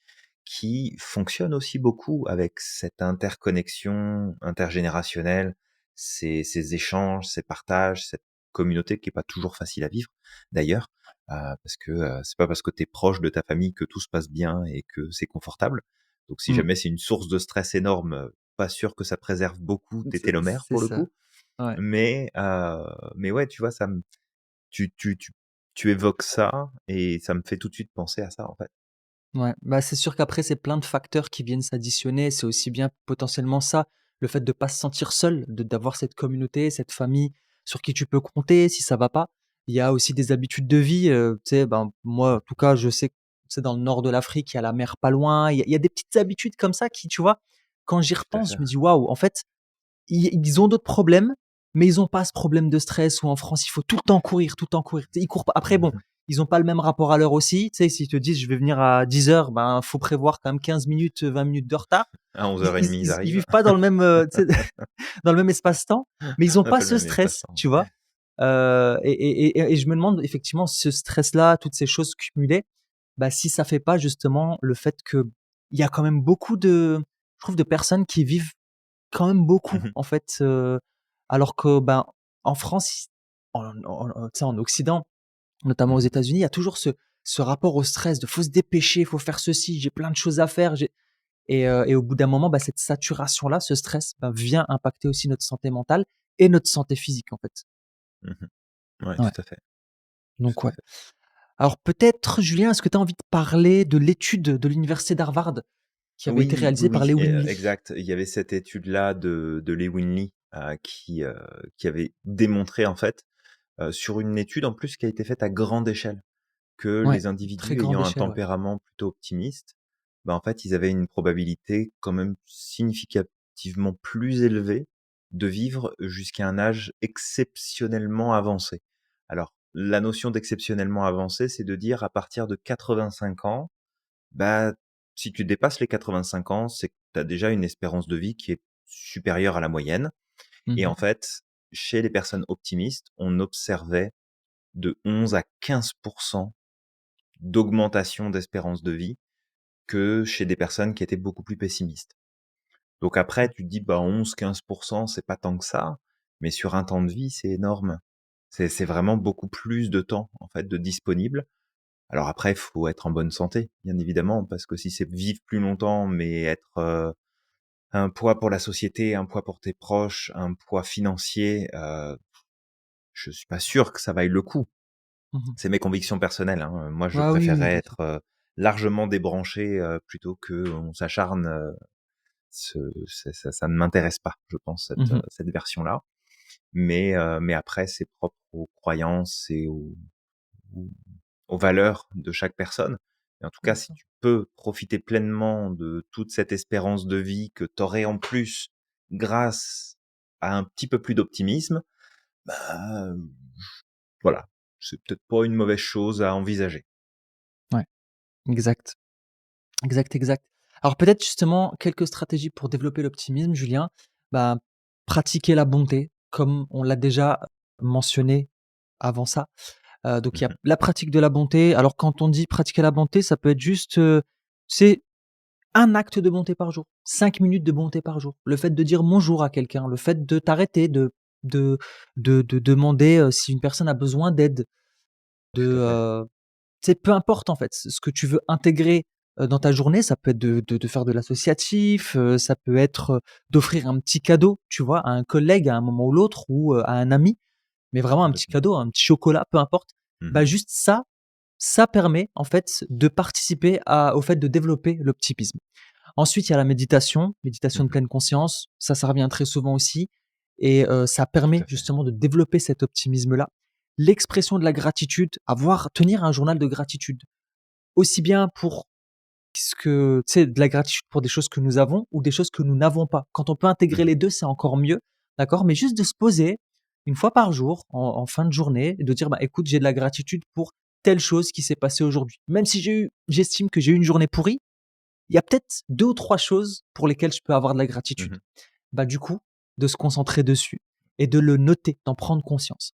qui fonctionnent aussi beaucoup avec cette interconnexion intergénérationnelle, ces échanges, ces partages, cette communauté qui est pas toujours facile à vivre d'ailleurs, parce que c'est pas parce que tu es proche de ta famille que tout se passe bien et que c'est confortable. Donc si Mmh. jamais c'est une source de stress énorme, pas sûr que ça préserve beaucoup tes télomères C'est pour le ça. coup. Ouais. Mais ouais, tu vois, ça me tu tu tu tu évoques ça et ça me fait tout de suite penser à ça, en fait. Ouais, bah, c'est sûr qu'après, c'est plein de facteurs qui viennent s'additionner. C'est aussi bien potentiellement ça, le fait de pas se sentir seul, de d'avoir cette communauté, cette famille sur qui tu peux compter si ça va pas. Il y a aussi des habitudes de vie, tu sais, ben, moi, en tout cas, je sais que, tu sais, dans le nord de l'Afrique, il y a la mer pas loin. Il y a des petites habitudes comme ça qui, tu vois, quand j'y Tout à repense, fait, je me ouais. dis: «Waouh, en fait, ils ont d'autres problèmes, mais ils ont pas ce problème de stress où en France, il faut tout le temps courir, tout le temps courir. Tu sais, ils courent pas. Après bon, Mmh. ils ont pas le même rapport à l'heure aussi. Tu sais, s'ils te disent: «Je vais venir à 10 heures», ben, faut prévoir quand même 15 minutes, 20 minutes de retard. À 11:30, ils Ils arrivent. vivent pas dans le même, tu sais, dans le même espace-temps, mais ils ont On n'a pas pas le ce même stress, espace-temps, tu ouais. vois? Et je me demande effectivement ce stress-là, toutes ces choses cumulées, bah, si ça fait pas justement le fait que il y a quand même beaucoup de je trouve de personnes qui vivent quand même beaucoup, Mmh. en fait, alors que, ben, en France, tu sais, en Occident, notamment aux Mmh. États-Unis, il y a toujours ce rapport au stress de: «Faut se dépêcher, faut faire ceci, j'ai plein de choses à faire, j'ai» et au bout d'un moment, bah, cette saturation-là, ce stress, bah, vient impacter aussi notre santé mentale et notre santé physique, en fait. Mmh. Ouais, Ouais, tout à fait, donc tout à ouais. fait. Alors peut-être, Julien, est-ce que tu as envie de parler de l'étude de l'université d'Harvard qui avait été Oui, oui, réalisée par oui, Lewin Lee? exact. Il y avait cette étude-là de Lewin Lee, qui avait démontré, en fait, sur une étude, en plus, qui a été faite à grande échelle, que Ouais, les très individus grande ayant un échelle, ouais. tempérament plutôt optimiste, bah, en fait, ils avaient une probabilité quand même significativement plus élevée de vivre jusqu'à un âge exceptionnellement avancé. Alors, la notion d'exceptionnellement avancé, c'est de dire à partir de 85 ans, bah, si tu dépasses les 85 ans, c'est que tu as déjà une espérance de vie qui est supérieure à la moyenne. Et Mmh. en fait, chez les personnes optimistes, on observait de 11 à 15% d'augmentation d'espérance de vie que chez des personnes qui étaient beaucoup plus pessimistes. Donc après, tu te dis, bah 11-15%, c'est pas tant que ça, mais sur un temps de vie, c'est énorme. C'est vraiment beaucoup plus de temps en fait de disponible. Alors après, il faut être en bonne santé, bien évidemment, parce que si c'est vivre plus longtemps, mais être un poids pour la société, un poids pour tes proches, un poids financier, je suis pas sûr que ça vaille le coup. Mmh. C'est mes convictions personnelles, hein. Moi, je Ah oui, oui, préférerais bien sûr. être largement débranché plutôt que on s'acharne. Ça ne m'intéresse pas, je pense, Mmh. cette version-là. Mais après, c'est propre aux croyances et aux, aux valeurs de chaque personne. Et en tout cas, Bien si sûr. tu peux profiter pleinement de toute cette espérance de vie que tu aurais en plus grâce à un petit peu plus d'optimisme, bah, voilà, c'est peut-être pas une mauvaise chose à envisager. Ouais, exact. Exact, exact. Alors peut-être justement quelques stratégies pour développer l'optimisme, Julien. Bah, pratiquer la bonté, comme on l'a déjà mentionné avant ça. Donc il y a Mmh. la pratique de la bonté. Alors quand on dit pratiquer la bonté, ça peut être juste, c'est un acte de bonté par jour, 5 minutes de bonté par jour. Le fait de dire bonjour à quelqu'un, le fait de t'arrêter, de de demander, si une personne a besoin d'aide, de, Tout à fait. c'est peu importe en fait, ce que tu veux intégrer, dans ta journée, ça peut être de faire de l'associatif, ça peut être, d'offrir un petit cadeau, tu vois, à un collègue à un moment ou l'autre ou, à un ami, mais vraiment un petit Complètement. cadeau, un petit chocolat, peu importe. Bah, Mmh. juste ça, ça permet en fait de participer au fait de développer l'optimisme. Ensuite, il y a la méditation, méditation de Mmh. pleine conscience, ça revient très souvent aussi et ça Tout permet à fait. justement de développer cet optimisme-là. L'expression de la gratitude, tenir un journal de gratitude, aussi bien pour ce que tu sais, de la gratitude pour des choses que nous avons ou des choses que nous n'avons pas. Quand on peut intégrer Mmh. les 2, c'est encore mieux, d'accord? Mais juste de se poser une fois par jour, en fin de journée, et de dire: «Bah, écoute, j'ai de la gratitude pour telle chose qui s'est passée aujourd'hui». Même si j'estime que j'ai eu une journée pourrie, il y a peut-être 2 ou 3 choses pour lesquelles je peux avoir de la gratitude. Mmh. Bah, du coup, de se concentrer dessus et de le noter, d'en prendre conscience.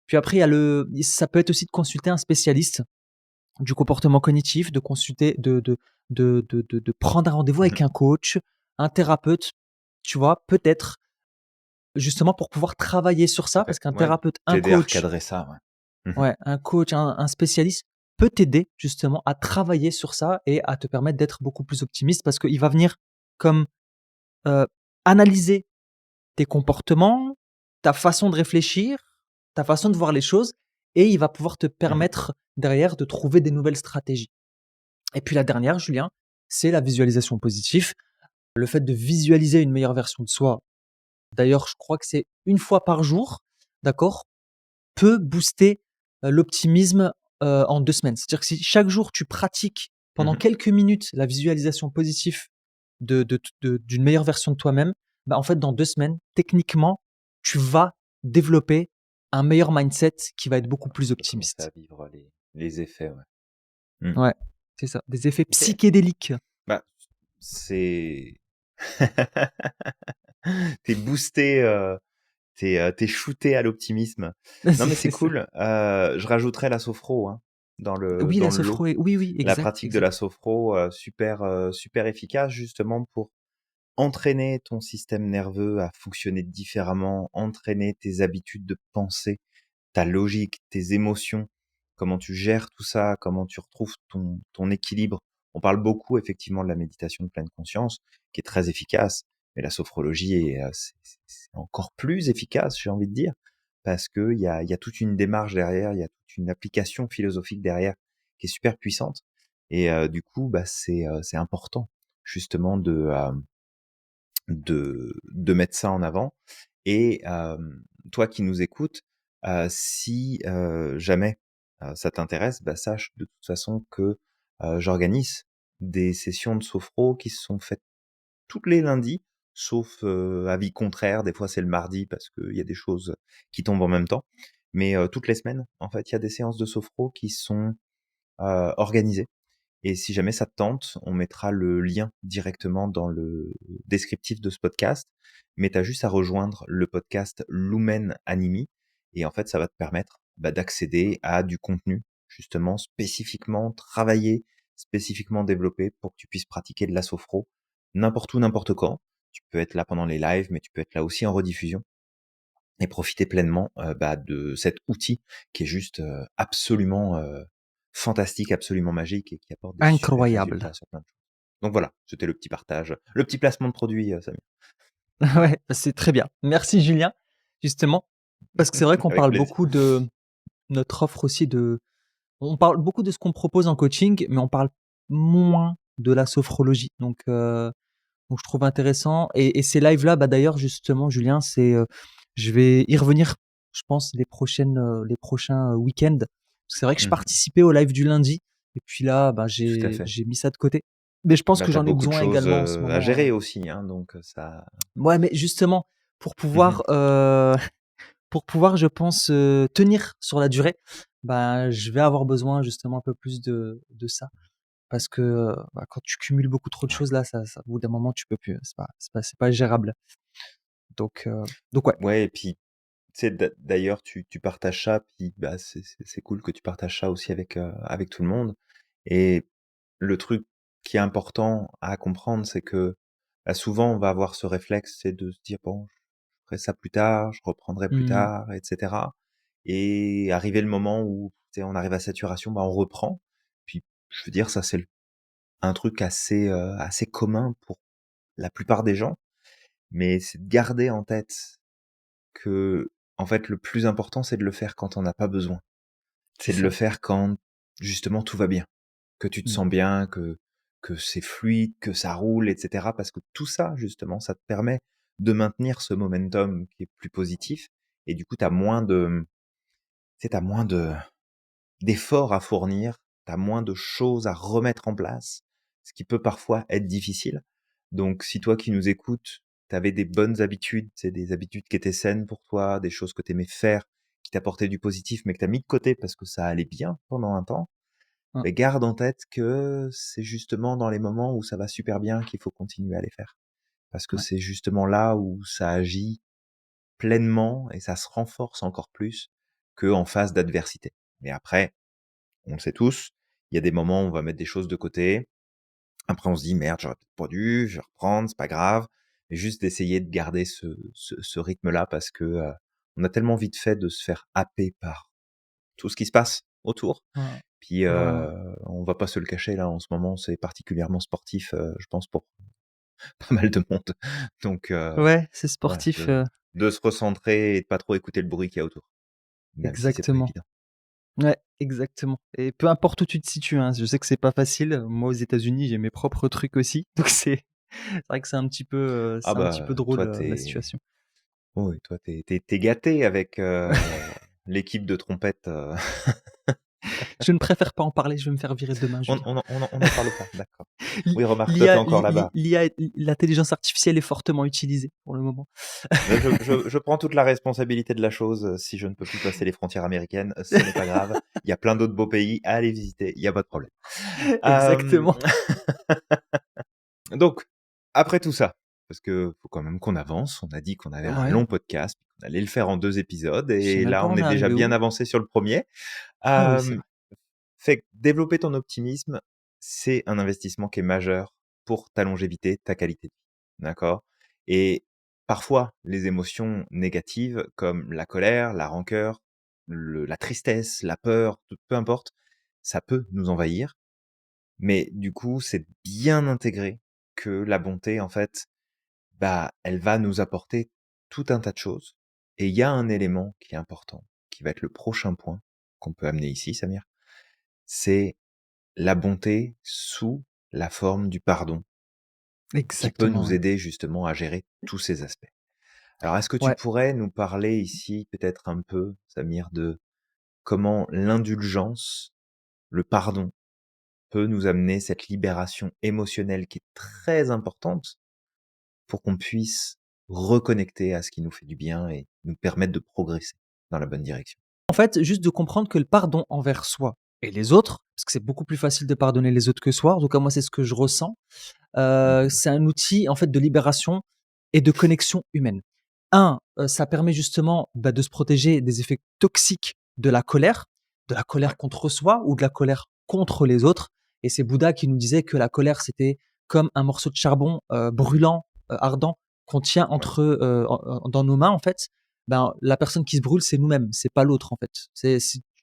Puis après, il y a ça peut être aussi de consulter un spécialiste du comportement cognitif, de consulter, de prendre un rendez-vous Mmh. avec un coach, un thérapeute, tu vois? Peut-être, justement pour pouvoir travailler sur Tout ça, à fait. parce qu'un Ouais, thérapeute, un t'aider à coach, recadrer ça, ouais. Mmh. ouais, un coach, un spécialiste peut t'aider justement à travailler sur ça et à te permettre d'être beaucoup plus optimiste parce qu'il va venir comme, heu, analyser tes comportements, ta façon de réfléchir, ta façon de voir les choses et il va pouvoir te Mmh. permettre derrière de trouver des nouvelles stratégies. Et puis la dernière, Julien, c'est la visualisation positive. Le fait de visualiser une meilleure version de soi, d'ailleurs, je crois que c'est une fois par jour, d'accord, peut booster, l'optimisme, en 2 semaines. C'est-à-dire que si chaque jour tu pratiques pendant Mmh. quelques minutes la visualisation positive d'une meilleure version de toi-même, bah, en fait, dans 2 semaines, techniquement, tu vas développer un meilleur mindset qui va être beaucoup plus Tu vas commencer à optimiste. vivre les effets, ouais. Mmh. Ouais, c'est ça, des effets OK. psychédéliques. Bah, c'est tu boosté, tu shooté à l'optimisme. Non, mais c'est C'est ça. cool. Je rajouterais la sophro, hein, Oui, dans la le lot. sophro est oui, oui, La exact, pratique de exact. la sophro, super efficace justement pour entraîner ton système nerveux à fonctionner différemment, entraîner tes habitudes de pensée, ta logique, tes émotions, comment tu gères tout ça, comment tu retrouves ton équilibre. On parle beaucoup effectivement de la méditation de pleine conscience, qui est très efficace, mais la sophrologie c'est encore plus efficace, j'ai envie de dire, parce que il y a toute une démarche derrière, il y a toute une application philosophique derrière qui est super puissante. Et du coup, bah, c'est important justement de mettre ça en avant. Et toi qui nous écoutes, si jamais ça t'intéresse, bah, sache de toute façon que j'organise des sessions de sophro qui se sont faites tous les lundis, sauf avis contraire, des fois c'est le mardi parce qu'il y a des choses qui tombent en même temps. Mais toutes les semaines, en fait, il y a des séances de sophro qui sont organisées. Et si jamais ça te tente, on mettra le lien directement dans le descriptif de ce podcast. Mais tu as juste à rejoindre le podcast Lumen Animi. Et en fait, ça va te permettre d'accéder à du contenu, justement, spécifiquement travaillé spécifiquement développé pour que tu puisses pratiquer de la sophro n'importe où, n'importe quand. Tu peux être là pendant les lives, mais tu peux être là aussi en rediffusion et profiter pleinement de cet outil qui est juste absolument fantastique, absolument magique et qui apporte des super Incroyable. résultats sur plein de choses. Donc voilà, c'était le petit partage, le petit placement de produit, Samir. Ouais, bah, c'est très bien. Merci Julien, justement, parce que c'est vrai qu'on Avec parle plaisir. beaucoup de notre offre aussi de on parle beaucoup de ce qu'on propose en coaching, mais on parle moins de la sophrologie. Donc je trouve intéressant et ces lives-là, bah, d'ailleurs justement Julien, je vais y revenir, je pense les prochains, week-ends. C'est vrai que je Mmh. participais au live du lundi et puis là, bah, Tout à fait. j'ai mis ça de côté. Mais je pense Bah, que tu as j'en ai beaucoup de besoin choses, également en ce à moment, gérer aussi, hein, donc ça ouais, mais justement pour mmh. pouvoir, pour pouvoir je pense, tenir sur la durée, bah, je vais avoir besoin justement un peu plus de ça. Parce que, bah, quand tu cumules beaucoup trop de Ouais. choses là, ça au bout d'un moment tu peux plus, c'est pas gérable. Donc ouais. Ouais et puis, tu sais, d'ailleurs, tu partages ça, puis, bah, c'est cool que tu partages ça aussi avec tout le monde et le truc qui est important à comprendre, c'est que, bah, souvent, on va avoir ce réflexe, c'est de se dire: «Bon, je ferai ça plus tard, je reprendrai plus Mmh. tard» et cetera et arrivé le moment où, tu sais, on arrive à saturation, bah, on reprend. Puis, je veux dire, ça, c'est un truc assez commun pour la plupart des gens, mais c'est de garder en tête que, en fait, le plus important, c'est de le faire quand on n'a pas besoin. C'est C'est de le ça. faire quand, justement, tout va bien, que tu te Mmh. sens bien, que c'est fluide, que ça roule, et cetera. Parce que tout ça, justement, ça te permet de maintenir ce momentum qui est plus positif et du coup, tu as moins de tu sais, tu moins d'efforts à fournir, tu as moins de choses à remettre en place, ce qui peut parfois être difficile. Donc si toi qui nous écoutes, tu avais des bonnes habitudes, c'est des habitudes qui étaient saines pour toi, des choses que tu aimais faire, qui t'apportaient du positif, mais que tu as mis de côté parce que ça allait bien pendant un temps, Hein, beh, garde en tête que c'est justement dans les moments où ça va super bien qu'il faut continuer à les faire. Parce que ouais, c'est justement là où ça agit pleinement et ça se renforce encore plus qu'en phase d'adversité. Mais après, on le sait tous, il y a des moments où on va mettre des choses de côté. Après, on se dit: «Merde, j'aurais peut-être pas dû, je vais reprendre, c'est pas grave». Mais juste d'essayer de garder ce rythme-là parce que, on a tellement vite fait de se faire happer par tout ce qui se passe autour. ouais, Puis, vraiment. on va pas se le cacher là, en ce moment, c'est particulièrement sportif, je pense pour pas mal de monde. Donc, Ouais, c'est voilà, sportif, de se recentrer et de pas trop écouter le bruit qu'il y a autour, même si c'est pas exactement. évident. Ouais, exactement et peu importe où tu te situes, hein, je sais que c'est pas facile. Moi, aux États-Unis, j'ai mes propres trucs aussi, donc c'est vrai que Ah c'est un petit peu bah, drôle, toi, la t'es situation. oui, toi, t'es gâté avec, l'équipe de trompette, Je ne préfère pas en parler, je vais me faire virer demain, Julien. on n'en parle pas, d'accord. L'i Oui, remarque, toi, t'es l'IA encore là-bas. l'IA l'intelligence artificielle est fortement utilisée pour le moment. Mais je prends toute la responsabilité de la chose, si je ne peux plus passer les frontières américaines, ce n'est pas grave. Il y a plein d'autres beaux pays à aller visiter, il y a pas de problème. Hem, Exactement. donc, après tout ça, parce que faut quand même qu'on avance, on a dit qu'on avait un Ouais, long podcast, qu'on allait le faire en 2 épisodes je sais et même là, pas on on est est déjà arrivé bien où. avancé sur le premier. Ah oui, c'est er vrai. Fait que développer ton optimisme, c'est un investissement qui est majeur pour ta longévité, ta qualité de vie. D'accord? Et parfois, les émotions négatives comme la colère, la rancœur, la tristesse, la peur, peu importe, ça peut nous envahir. Mais du coup, c'est bien intégré que la bonté, en fait, bah, elle va nous apporter tout un tas de choses. Et il y a un élément qui est important, qui va être le prochain point qu'on peut amener ici, Samir, c'est la bonté sous la forme du pardon, qui peut Exactement, nous ouais. aider justement à gérer tous ces aspects. Alors, est-ce que tu Ouais, pourrais nous parler ici peut-être un peu, Samir, de comment l'indulgence, le pardon, peut nous amener cette libération émotionnelle qui est très importante pour qu'on puisse reconnecter à ce qui nous fait du bien et nous permettre de progresser dans la bonne direction. en fait, juste de comprendre que le pardon envers soi et les autres, parce que c'est beaucoup plus facile de pardonner les autres que soi, en tout cas moi c'est ce que je ressens, Mmh. c'est un outil en fait de libération et de connexion humaine. Ça permet justement, bah, de se protéger des effets toxiques de la colère Ouais. contre soi ou de la colère contre les autres Et c'est Bouddha qui nous disait que la colère, c'était comme un morceau de charbon brûlant, ardent, qu'on tient Ouais. dans nos mains, en fait. Ben, la personne qui se brûle, c'est nous-mêmes, c'est pas l'autre, en fait.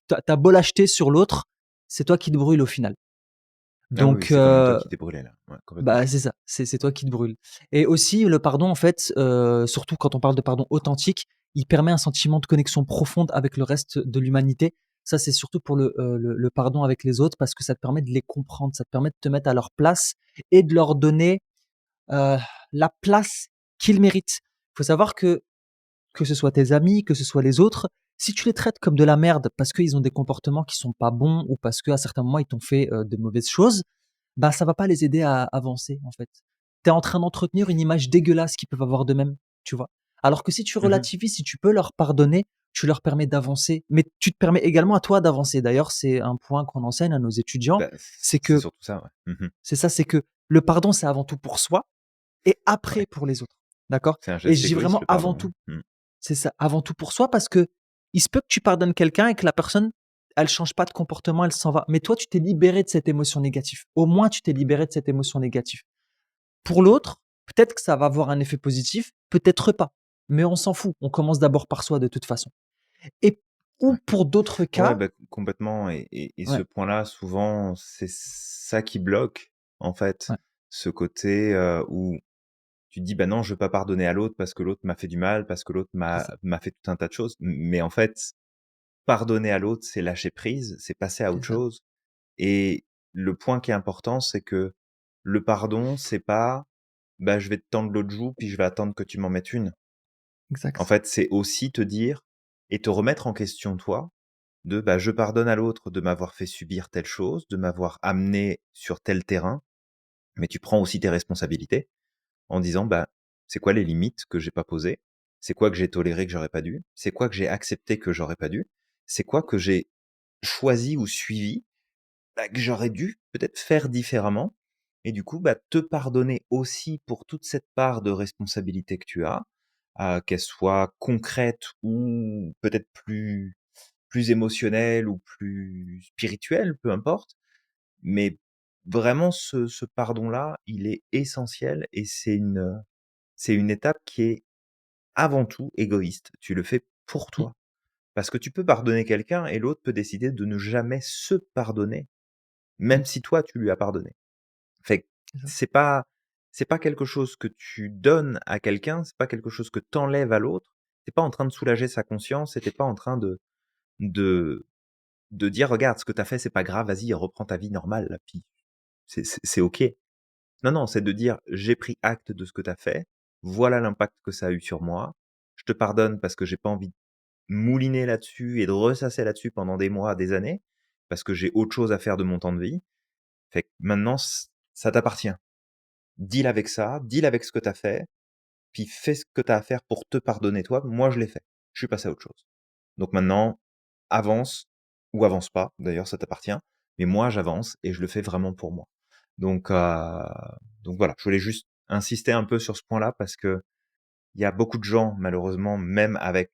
T'as beau l'acheter sur l'autre, c'est toi qui te brûle au final. Ah oui, oui, Donc, c'est vraiment toi qui t'es brûlé là. Ouais, complètement. bah, c'est ça, c'est toi qui te brûle. Et aussi le pardon en fait, surtout quand on parle de pardon authentique, il permet un sentiment de connexion profonde avec le reste de l'humanité. Ça, c'est surtout pour le pardon avec les autres parce que ça te permet de les comprendre, ça te permet de te mettre à leur place et de leur donner, heu, la place qu'ils méritent. Il faut savoir que ce soit tes amis, que ce soit les autres, si tu les traites comme de la merde parce qu'ils ont des comportements qui sont pas bons ou parce qu'à certains moments ils t'ont fait, de mauvaises choses, bah, ça va pas les aider à avancer, en fait. Tu es en train d'entretenir une image dégueulasse qu'ils peuvent avoir d'eux-mêmes, tu vois? Alors que si tu Mmh. relativises, si tu peux leur pardonner, tu leur permets d'avancer, mais tu te permets également à toi d'avancer. D'ailleurs, c'est un point qu'on enseigne à nos étudiants, Bah, c'est c'est que surtout ça, ouais. Mmh. c'est que le pardon, c'est avant tout pour soi et après Ouais. pour les autres. D'accord? C'est un Et je geste dis égoïste vraiment le avant pardon, tout. hein. Mmh. C'est ça, avant tout pour soi parce que il se peut que tu pardonnes quelqu'un et que la personne, elle change pas de comportement, elle s'en va. Mais toi, tu t'es libéré de cette émotion négative. Au moins, tu t'es libéré de cette émotion négative. Pour l'autre, peut-être que ça va avoir un effet positif, peut-être pas. Mais on s'en fout. On commence d'abord par soi de toute façon. Et ou Ouais. pour d'autres Ouais, cas, bah, complètement et ce ouais, point-là, souvent, c'est ça qui bloque, en fait. ouais, Ce côté, où tu te dis: «Bah, non, je veux pas pardonner à l'autre parce que l'autre m'a fait du mal, parce que l'autre c'est m'a ça, m'a fait tout un tas de choses». Mais en fait, pardonner à l'autre, c'est lâcher prise, c'est passer à c'est autre ça. chose et le point qui est important, c'est que le pardon, c'est pas: «Bah, je vais te tendre l'autre joue, puis je vais attendre que tu m'en mettes une». En Exact. fait, c'est aussi te dire et te remettre en question toi, de, bah, je pardonne à l'autre de m'avoir fait subir telle chose, de m'avoir amené sur tel terrain, mais tu prends aussi tes responsabilités en disant, bah, c'est quoi les limites que j'ai pas posées? C'est quoi que j'ai toléré que j'aurais pas dû? C'est quoi que j'ai accepté que j'aurais pas dû? C'est quoi que j'ai choisi ou suivi, bah, que j'aurais dû peut-être faire différemment? Et du coup, bah, te pardonner aussi pour toute cette part de responsabilité que tu as, qu'elle soit concrète ou peut-être plus émotionnelle ou plus spirituelle, peu importe. Mais vraiment ce pardon-là, il est essentiel et c'est une étape qui est avant tout égoïste. Tu le fais pour Mmh, toi. Parce que tu peux pardonner quelqu'un et l'autre peut décider de ne jamais se pardonner, mmh, même si toi tu lui as pardonné. Fait que c'est ça. c'est pas quelque chose que tu donnes à quelqu'un, c'est pas quelque chose que tu enlèves à l'autre. Tu pas en train de soulager sa conscience et tu pas en train de de dire: «Regarde, ce que tu as fait, c'est pas grave, vas-y, reprends ta vie normale, là, puis c'est OK». Non, non, c'est de dire: «J'ai pris acte de ce que tu as fait, voilà l'impact que ça a eu sur moi. Je te pardonne parce que j'ai pas envie de mouliner là-dessus et de ressasser là-dessus pendant des mois, des années, parce que j'ai autre chose à faire de mon temps de vie. Fait que maintenant, ça t'appartient. Deal avec ça, deal avec ce que tu as fait, puis fais ce que tu as à faire pour te pardonner toi. Moi, je l'ai fait. Je suis passé à autre chose. Donc maintenant, avance ou avance pas, d'ailleurs ça t'appartient, mais moi j'avance et je le fais vraiment pour moi. Donc, donc voilà, je voulais juste insister un peu sur ce point-là parce que il y a beaucoup de gens, malheureusement, même avec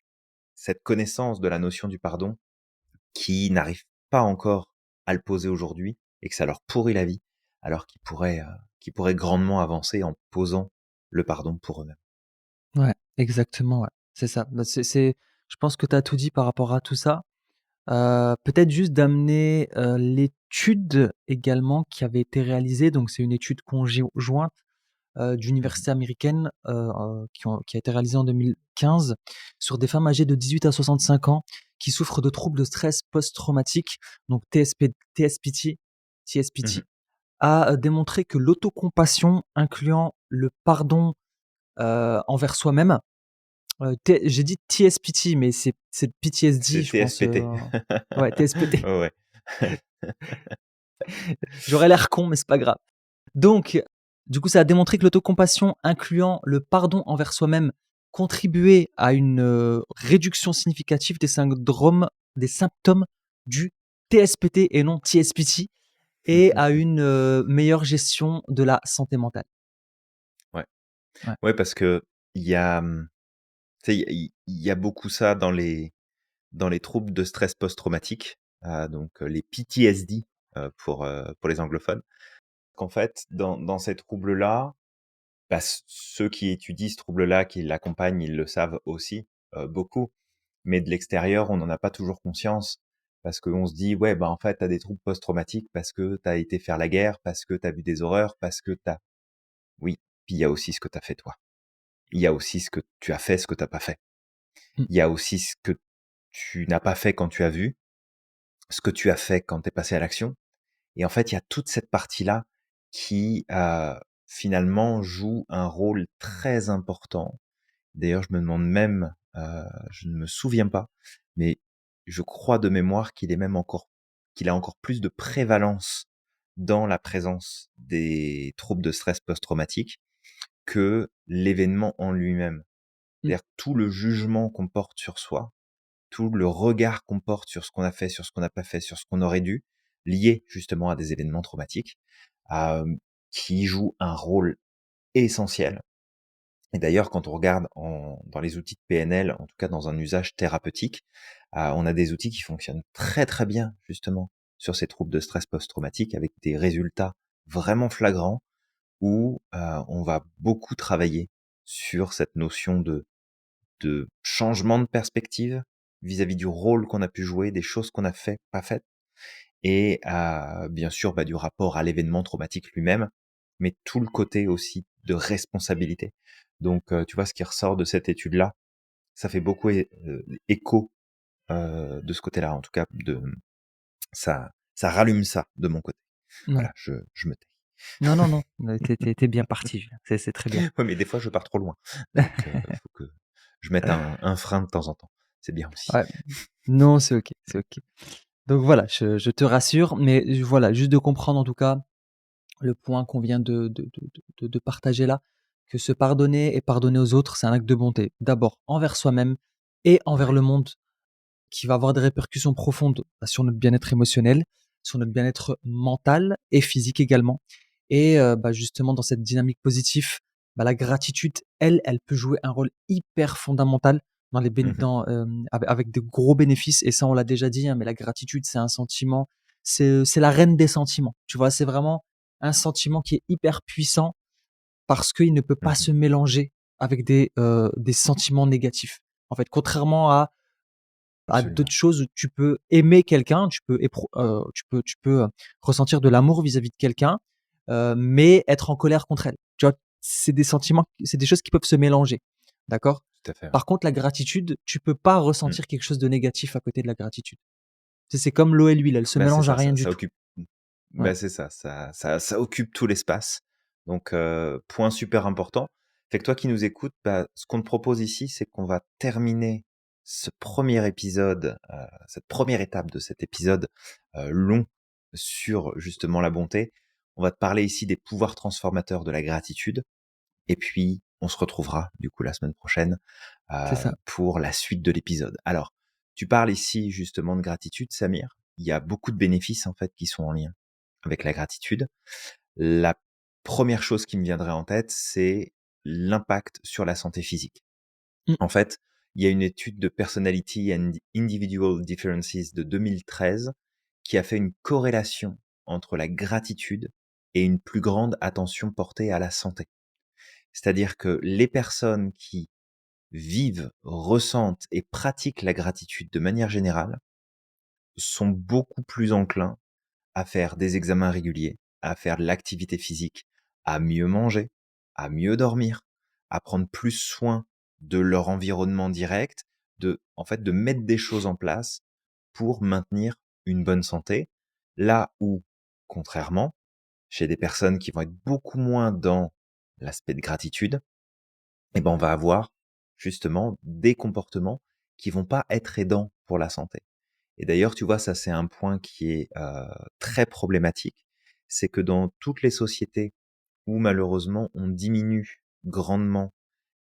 cette connaissance de la notion du pardon, qui n'arrivent pas encore à le poser aujourd'hui et que ça leur pourrit la vie, alors qu'ils pourraient grandement avancer en posant le pardon pour eux-mêmes. Ouais, exactement, ouais. C'est ça. Bah, je pense que tu as tout dit par rapport à tout ça. Peut-être juste d'amener, l'étude également qui avait été réalisée, donc c'est une étude conjointe, Mhm, d'universités américaines, qui a été réalisée en 2015 sur des femmes âgées de 18 à 65 ans qui souffrent de troubles de stress post-traumatique, donc mhm. TSPT, a, démontré que l'autocompassion incluant le pardon, envers soi-même, j'ai dit TSPT mais c'est PTSD C'est je pense, TSPT. ouais TSPT. Ouais, ouais. J'aurais l'air con, mais c'est pas grave. Donc, du coup, ça a démontré que l'autocompassion, incluant le pardon envers soi-même, contribuait à une réduction significative des symptômes du TSPT et non TSPT, et à une meilleure gestion de la santé mentale. Ouais. Ouais, Ouais, parce que il y a, tu sais, il y a beaucoup ça dans les troubles de stress post-traumatique, donc les PTSD. pour les anglophones. Qu'en fait, dans ces troubles-là, bah, ceux qui étudient ce trouble-là, qui l'accompagnent, ils le savent aussi, beaucoup. Mais de l'extérieur, on n'en a pas toujours conscience parce qu'on se dit: «Ouais, bah, en fait, tu as des troubles post-traumatiques parce que tu as été faire la guerre, parce que tu as vu des horreurs, parce que tu as» oui, puis il y a aussi ce que tu as fait toi. Il y a aussi ce que tu as fait, ce que tu as pas fait. Mmh. Il y a aussi ce que tu n'as pas fait quand tu as vu, ce que tu as fait quand tu es passé à l'action. Et en fait, il y a toute cette partie-là qui, finalement joue un rôle très important. D'ailleurs, je me demande même, je ne me souviens pas, mais je crois de mémoire qu'il a encore plus de prévalence dans la présence des troubles de stress post-traumatique que l'événement en lui-même. Mmh. C'est-à-dire tout le jugement qu'on porte sur soi, tout le regard qu'on porte sur ce qu'on a fait, sur ce qu'on n'a pas fait, sur ce qu'on aurait dû, lié justement à des événements traumatiques, hem, qui jouent un rôle essentiel. Et d'ailleurs, quand on regarde dans les outils de PNL, en tout cas dans un usage thérapeutique, on a des outils qui fonctionnent très très bien justement sur ces troubles de stress post-traumatique avec des résultats vraiment flagrants où on va beaucoup travailler sur cette notion de changement de perspective vis-à-vis du rôle qu'on a pu jouer, des choses qu'on a fait, pas faites, et bien sûr bah, du rapport à l'événement traumatique lui-même, mais tout le côté aussi de responsabilité. Donc tu vois, ce qui ressort de cette étude-là, ça fait beaucoup écho de ce côté-là, en tout cas, ça rallume ça de mon côté. Ouais. Voilà, je me tais. Non, non, non, tu es bien parti, Julien. C'est très bien. Ouais, mais des fois je pars trop loin, donc faut que je mette un frein de temps en temps. C'est bien aussi. Ouais. Non, c'est OK, c'est OK. Donc voilà, je te rassure, mais voilà, juste de comprendre en tout cas le point qu'on vient de partager là, que se pardonner et pardonner aux autres, c'est un acte de bonté. D'abord envers soi-même et envers Ouais. le monde, qui va avoir des répercussions profondes bah, sur notre bien-être émotionnel, sur notre bien-être mental et physique également. Et bah, justement, dans cette dynamique positive, bah, la gratitude, elle peut jouer un rôle hyper fondamental dans Mmh. avec de gros bénéfices. Et ça, on l'a déjà dit, hein, mais la gratitude, c'est un sentiment, c'est la reine des sentiments. Tu vois, c'est vraiment un sentiment qui est hyper puissant parce qu'il ne peut pas Mmh. se mélanger avec des sentiments négatifs. En fait, contrairement à d'autres Absolument. choses où tu peux aimer quelqu'un, tu peux ressentir de l'amour vis-à-vis de quelqu'un, mais être en colère contre elle. Tu vois? C'est des sentiments, c'est des choses qui peuvent se mélanger, d'accord? Tout à fait, ouais. Par contre, la gratitude, tu peux pas Mmh. ressentir quelque chose de négatif à côté de la gratitude. Tu sais, c'est comme l'eau et l'huile, elles se Bah, c'est mélangent à ça, rien du ça tout. occupe Ouais, bah, c'est ça, ça occupe tout l'espace. Donc point super important. Fait que toi qui nous écoutes, bah, ce qu'on te propose ici, c'est qu'on va terminer ce premier épisode, cette première étape de cet épisode, long sur justement la bonté. On va te parler ici des pouvoirs transformateurs de la gratitude et puis on se retrouvera du coup la semaine prochaine, c'est ça. pour la suite de l'épisode. Alors, tu parles ici justement de gratitude, Samir. Il y a beaucoup de bénéfices en fait qui sont en lien avec la gratitude. La première chose qui me viendrait en tête, c'est l'impact sur la santé physique. Mmh, En fait, il y a une étude de Personality and Individual Differences de 2013 qui a fait une corrélation entre la gratitude et une plus grande attention portée à la santé. C'est-à-dire que les personnes qui vivent, ressentent et pratiquent la gratitude de manière générale sont beaucoup plus enclins à faire des examens réguliers, à faire de l'activité physique, à mieux manger, à mieux dormir, à prendre plus soin de leur environnement direct, en fait, de mettre des choses en place pour maintenir une bonne santé. Là où, contrairement, chez des personnes qui vont être beaucoup moins dans l'aspect de gratitude, eh ben, on va avoir justement des comportements qui vont pas être aidants pour la santé. Et d'ailleurs, tu vois, ça c'est un point qui est très problématique, c'est que dans toutes les sociétés où malheureusement on diminue grandement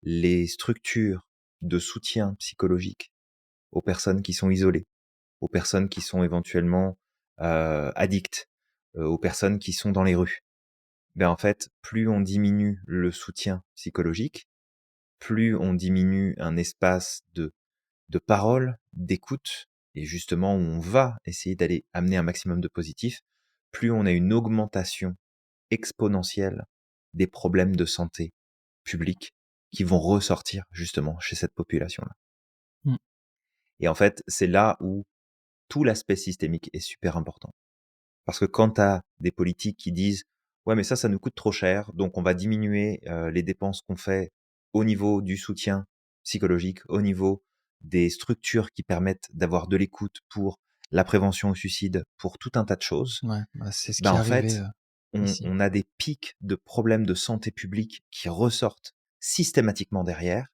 les structures de soutien psychologique aux personnes qui sont isolées, aux personnes qui sont éventuellement addictes, aux personnes qui sont dans les rues, ben en fait, plus on diminue le soutien psychologique, plus on diminue un espace de parole, d'écoute, et justement où on va essayer d'aller amener un maximum de positif, plus on a une augmentation exponentielle des problèmes de santé publique qui vont ressortir justement chez cette population-là. Mmh. Et en fait, c'est là où tout l'aspect systémique est super important. Parce que quand tu as des politiques qui disent ouais mais ça nous coûte trop cher, donc on va diminuer les dépenses qu'on fait au niveau du soutien psychologique, au niveau des structures qui permettent d'avoir de l'écoute pour la prévention au suicide, pour tout un tas de choses, Ouais, bah, c'est ce bah qui est en arrivé, fait, ici. on a des pics de problèmes de santé publique qui ressortent systématiquement derrière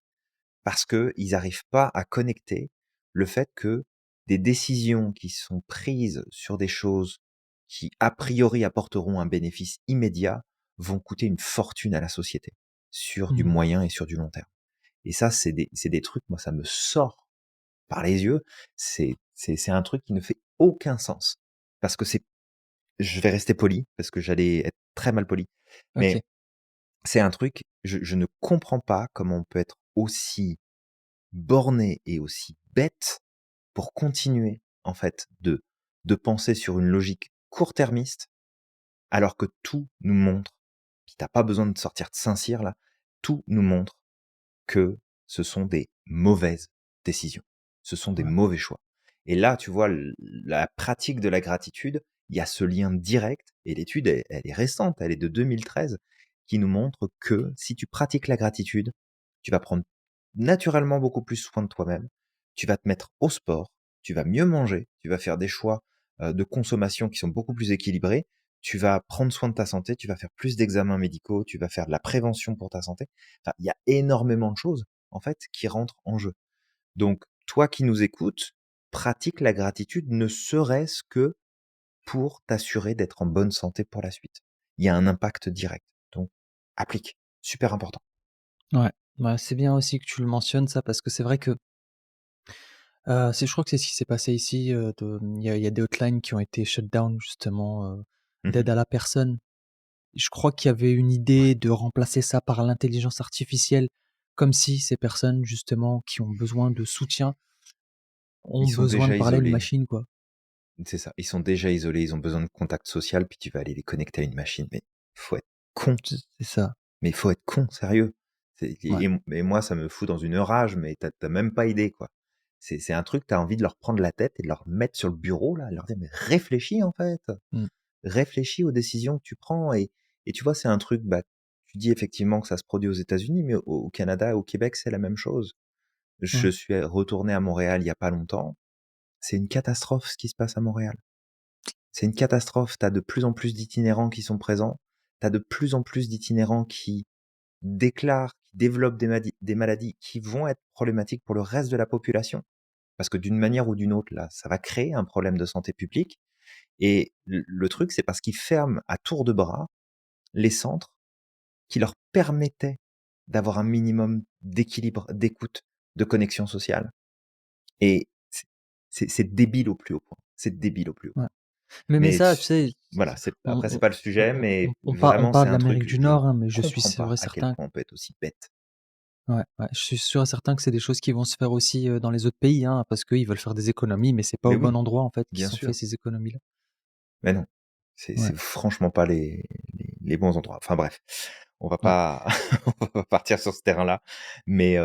parce qu'ils n'arrivent pas à connecter le fait que des décisions qui sont prises sur des choses qui, a priori, apporteront un bénéfice immédiat, vont coûter une fortune à la société, sur du Mmh. moyen et sur du long terme. Et ça, c'est des trucs, moi, ça me sort par les yeux. C'est un truc qui ne fait aucun sens. Parce que je vais rester poli, parce que j'allais être très mal poli, mais OK. c'est un truc, je ne comprends pas comment on peut être aussi borné et aussi bête pour continuer, en fait, de penser sur une logique court-termiste, alors que tout nous montre, puis t'as pas besoin de sortir de Saint-Cyr là, tout nous montre que ce sont des mauvaises décisions. Ce sont des Ouais. mauvais choix. Et là, tu vois, la pratique de la gratitude, il y a ce lien direct, et l'étude, elle est récente, elle est de 2013, qui nous montre que si tu pratiques la gratitude, tu vas prendre naturellement beaucoup plus soin de toi-même, tu vas te mettre au sport, tu vas mieux manger, tu vas faire des choix de consommation qui sont beaucoup plus équilibrés, tu vas prendre soin de ta santé, tu vas faire plus d'examens médicaux, tu vas faire de la prévention pour ta santé. Enfin, il y a énormément de choses, en fait, qui rentrent en jeu. Donc, toi qui nous écoutes, pratique la gratitude ne serait-ce que pour t'assurer d'être en bonne santé pour la suite. Il y a un impact direct. Donc, applique. Super important. Ouais. Ouais, c'est bien aussi que tu le mentionnes ça parce que c'est vrai que, je crois que c'est ce qui s'est passé ici, il y a des hotlines qui ont été shut down justement, Mhm. d'aide à la personne. Je crois qu'il y avait une Ouais. idée de remplacer ça par l'intelligence artificielle, comme si ces personnes justement qui ont besoin de soutien ont Ils sont besoin de déjà parler à une isolés. machine, quoi. C'est ça. Ils sont déjà isolés. Ils ont besoin de contact social, puis tu vas aller les connecter à une machine. Mais faut être con. C'est ça. Mais il faut être con, sérieux. Ouais. Et moi, ça me fout dans une rage, mais t'as même pas idée, quoi. C'est un truc, t'as envie de leur prendre la tête et de leur mettre sur le bureau, là, leur dire, mais réfléchis, en fait. Mmh. Réfléchis aux décisions que tu prends. Et tu vois, c'est un truc, bah, tu dis effectivement que ça se produit aux États-Unis, mais au Canada, au Québec, c'est la même chose. Je Ouais. suis retourné à Montréal il y a pas longtemps. C'est une catastrophe ce qui se passe à Montréal. C'est une catastrophe. T'as de plus en plus d'itinérants qui sont présents. T'as de plus en plus d'itinérants qui déclarent qu'ils développent des maladies qui vont être problématiques pour le reste de la population. Parce que d'une manière ou d'une autre, là, ça va créer un problème de santé publique. Et le truc, c'est parce qu'ils ferment à tour de bras les centres qui leur permettaient d'avoir un minimum d'équilibre, d'écoute, de connexion sociale. Et c'est débile au plus haut point. C'est débile au plus haut Ouais. point. Mais Mais ça, tu sais, voilà, on après, c'est pas le sujet, mais on vraiment, parle c'est de un truc, l'Amérique du je ne Nord, hein, mais je suis comprends sûr pas et à quel certain point on peut être aussi bête. ouais, ouais, je suis sûr et certain que c'est des choses qui vont se faire aussi, dans les autres pays, hein, parce qu'ils veulent faire des économies, mais c'est pas Mais au bon oui, endroit, en fait, qu'ils bien sont fait sûr. ces économies-là. Mais non, Ouais, c'est franchement pas les bons endroits. Enfin bref, on va ouais, pas on va pas partir sur ce terrain-là, mais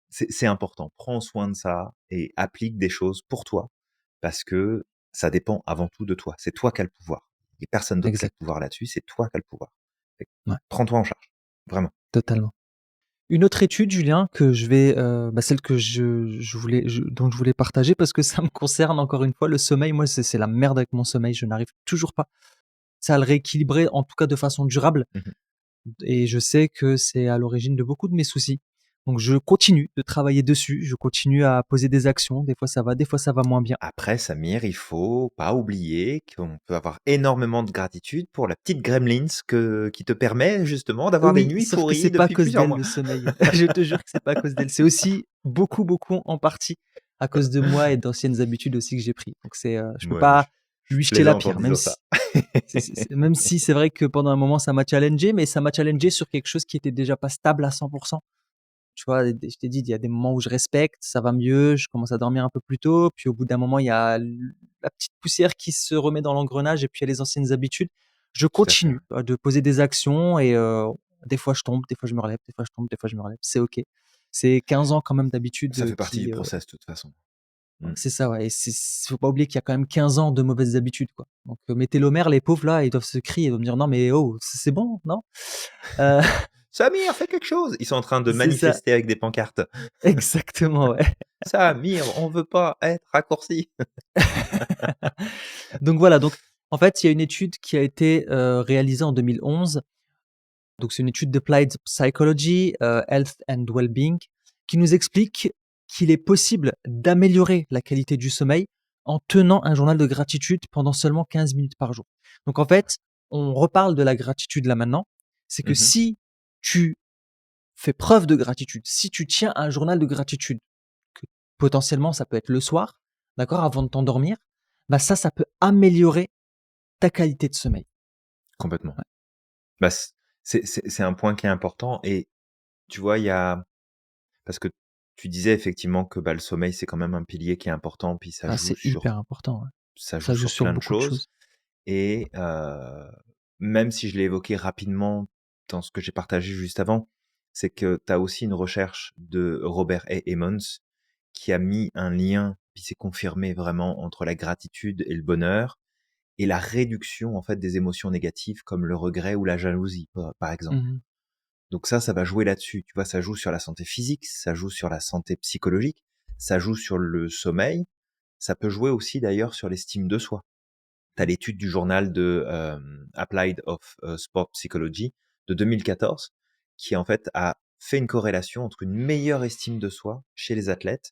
c'est important. Prends soin de ça et applique des choses pour toi, parce que ça dépend avant tout de toi. C'est toi qui as le pouvoir. Il y a personne d'autre qui a le exact. pouvoir là-dessus, c'est toi qui as le pouvoir. Fait que Ouais, prends-toi en charge, vraiment. totalement. Une autre étude, Julien, que je vais, celle que je voulais dont je voulais partager parce que ça me concerne encore une fois, le sommeil, moi, c'est la merde avec mon sommeil, je n'arrive toujours pas, ça à le rééquilibrer, en tout cas de façon durable. Mmh. Et je sais que c'est à l'origine de beaucoup de mes soucis. Donc je continue de travailler dessus, je continue à poser des actions. Des fois ça va moins bien. Après, Samir, il faut pas oublier qu'on peut avoir énormément de gratitude pour la petite Gremlins qui te permet justement d'avoir des Oui, nuits sauf que c'est pourries pas à depuis cause plusieurs d'elle mois. le sommeil. Je te jure que c'est pas à cause d'elle. C'est aussi beaucoup, beaucoup en partie à cause de moi et d'anciennes habitudes aussi que j'ai pris. Donc je peux Ouais, mais pas je lui jeter la plaisante en pierre, disant ça. même si c'est vrai que pendant un moment ça m'a challengé, mais ça m'a challengé sur quelque chose qui était déjà pas stable à 100%. Tu vois, je t'ai dit, il y a des moments où je respecte, ça va mieux, je commence à dormir un peu plus tôt, puis au bout d'un moment, il y a la petite poussière qui se remet dans l'engrenage et puis il y a les anciennes habitudes. Je Tout à fait, continue, ouais. de poser des actions et des fois je tombe, des fois je me relève, des fois je tombe, des fois je me relève. C'est OK. C'est 15 ans quand même d'habitude, Ça fait partie du qui, process de toute façon. Mmh. c'est ça, ouais et faut pas oublier qu'il y a quand même 15 ans de mauvaises habitudes, quoi. Donc mes télomères, les pauvres là, ils doivent se crier, ils doivent me dire: «Non mais oh, c'est bon, non?» Heu, «Samir, fais quelque chose!» Ils sont en train de c'est ça, manifester avec des pancartes. exactement, ouais. «Samir, on veut pas être raccourci!» Donc voilà, donc en fait, il y a une étude qui a été, réalisée en 2011. Donc c'est une étude d'Applied Psychology, Health and Wellbeing, qui nous explique qu'il est possible d'améliorer la qualité du sommeil en tenant un journal de gratitude pendant seulement 15 minutes par jour. Donc en fait, on reparle de la gratitude là maintenant. C'est que Mmh. si tu fais preuve de gratitude, si tu tiens un journal de gratitude, que potentiellement ça peut être le soir, d'accord, avant de t'endormir, bah ça peut améliorer ta qualité de sommeil. Complètement. Ouais. Bah, c'est un point qui est important et tu vois, il y a parce que tu disais effectivement que, bah, le sommeil, c'est quand même un pilier qui est important, puis Ah, c'est hyper important, ouais. ça joue Ça joue sur sur plein de beaucoup de choses choses. et même si je l'ai évoqué rapidement dans ce que j'ai partagé juste avant, c'est que tu as aussi une recherche de Robert A. Emmons qui a mis un lien, puis c'est confirmé vraiment entre la gratitude et le bonheur et la réduction, en fait, des émotions négatives comme le regret ou la jalousie, par exemple. Mmh. Donc ça va jouer là-dessus. Tu vois, ça joue sur la santé physique, ça joue sur la santé psychologique, ça joue sur le sommeil, ça peut jouer aussi d'ailleurs sur l'estime de soi. Tu as l'étude du journal de Applied of Sport Psychology de 2014 qui en fait a fait une corrélation entre une meilleure estime de soi chez les athlètes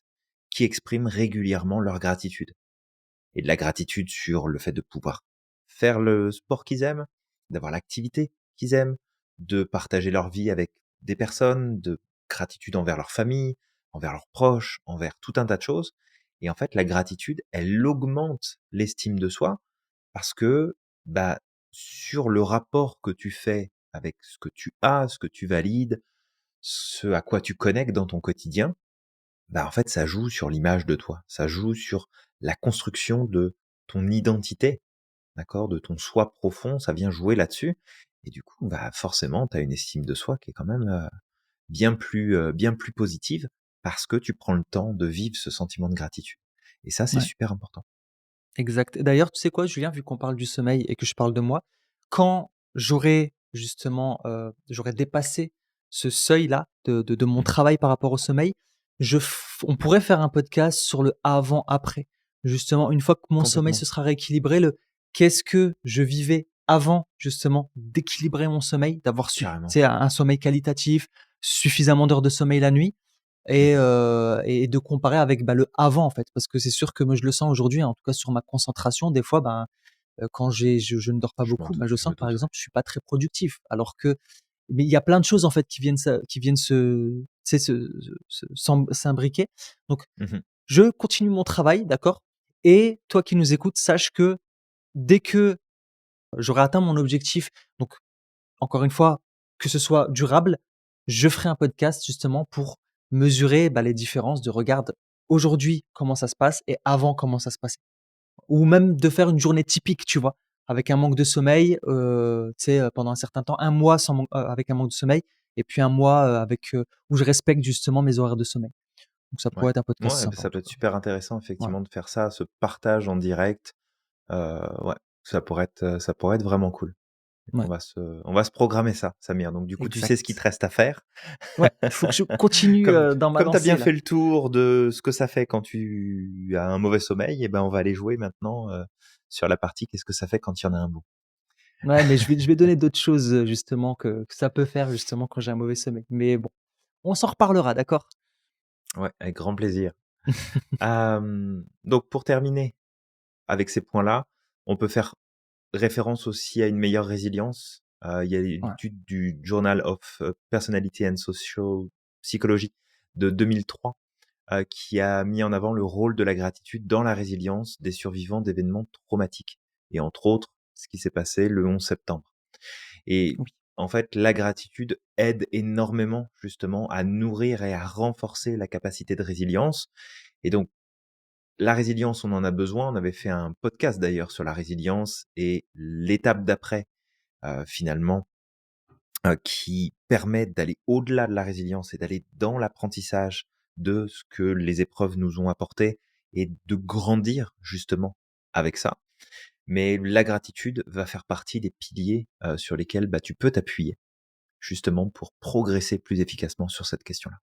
qui expriment régulièrement leur gratitude et de la gratitude sur le fait de pouvoir faire le sport qu'ils aiment, d'avoir l'activité qu'ils aiment, de partager leur vie avec des personnes, de gratitude envers leur famille, envers leurs proches, envers tout un tas de choses. Et en fait, la gratitude, elle augmente l'estime de soi parce que, bah, sur le rapport que tu fais avec ce que tu as, ce que tu valides, ce à quoi tu connectes dans ton quotidien, bah, en fait, ça joue sur l'image de toi. Ça joue sur la construction de ton identité, d'accord? De ton soi profond, ça vient jouer là-dessus et du coup, bah, forcément, tu as une estime de soi qui est quand même, bien plus positive parce que tu prends le temps de vivre ce sentiment de gratitude et ça, c'est Ouais, super important. exact. D'ailleurs, tu sais quoi, Julien, vu qu'on parle du sommeil et que je parle de moi, quand j'aurai justement, j'aurai dépassé ce seuil-là de mon Mmh. travail par rapport au sommeil, on pourrait faire un podcast sur le avant-après. Justement, une fois que mon sommeil Complètement, se sera rééquilibré, le qu'est-ce que je vivais avant justement d'équilibrer mon sommeil, d'avoir tu carrément. sais, un sommeil qualitatif, suffisamment d'heures de sommeil la nuit. Mmh. Et de comparer avec, bah, le avant, en fait. Parce que c'est sûr que moi, je le sens aujourd'hui, en tout cas sur ma concentration, des fois, ben, quand je ne dors pas beaucoup, bah, je Je sens me que, par doute, ouais. exemple, je suis pas très productif. Alors que mais il y a plein de choses, en fait, qui viennent tu sais, s'imbriquer. Donc Mmh. je continue mon travail, d'accord? Et toi qui nous écoutes, sache que dès que j'aurai atteint mon objectif, donc encore une fois, que ce soit durable, je ferai un podcast justement pour mesurer, bah, les différences de regarde aujourd'hui comment ça se passe et avant comment ça se passait. Ou même de faire une journée typique, tu vois? Avec un manque de sommeil, tu sais, pendant un certain temps, un mois avec un manque de sommeil et puis un mois, où je respecte justement mes horaires de sommeil. Donc ça Ouais. pourrait être un podcast Ouais, sympa en ça peut tout être cas. super intéressant Ouais, effectivement de faire ça, ce partage en direct. Ouais, ça pourrait être vraiment cool. ouais, On va se programmer ça, Samir. Donc du coup, tu sais ce qu'il te exact. reste à faire. Ouais, il faut que je continue, Comme dans ma comme tu as bien lancée là. fait le tour de ce que ça fait quand tu as un mauvais sommeil et ben, on va aller jouer maintenant, sur la partie qu'est-ce que ça fait quand il y en a un bon? Ouais, mais je vais donner d'autres choses, justement que ça peut faire justement quand j'ai un mauvais sommeil. Mais bon, on s'en reparlera, d'accord? Ouais, avec grand plaisir. Donc pour terminer avec ces points-là, on peut faire référence aussi à une meilleure résilience. Il y a Ouais. l'étude du Journal of Personality and Social Psychology de 2003 qui a mis en avant le rôle de la gratitude dans la résilience des survivants d'événements traumatiques et entre autres ce qui s'est passé le 11 septembre. Et Oui. en fait, la gratitude aide énormément justement à nourrir et à renforcer la capacité de résilience. Et donc la résilience, on en a besoin. On avait fait un podcast d'ailleurs sur la résilience et l'étape d'après, finalement, qui permet d'aller au-delà de la résilience et d'aller dans l'apprentissage de ce que les épreuves nous ont apporté et de grandir justement avec ça. Mais la gratitude va faire partie des piliers, sur lesquels, bah, tu peux t'appuyer justement pour progresser plus efficacement sur cette question-là.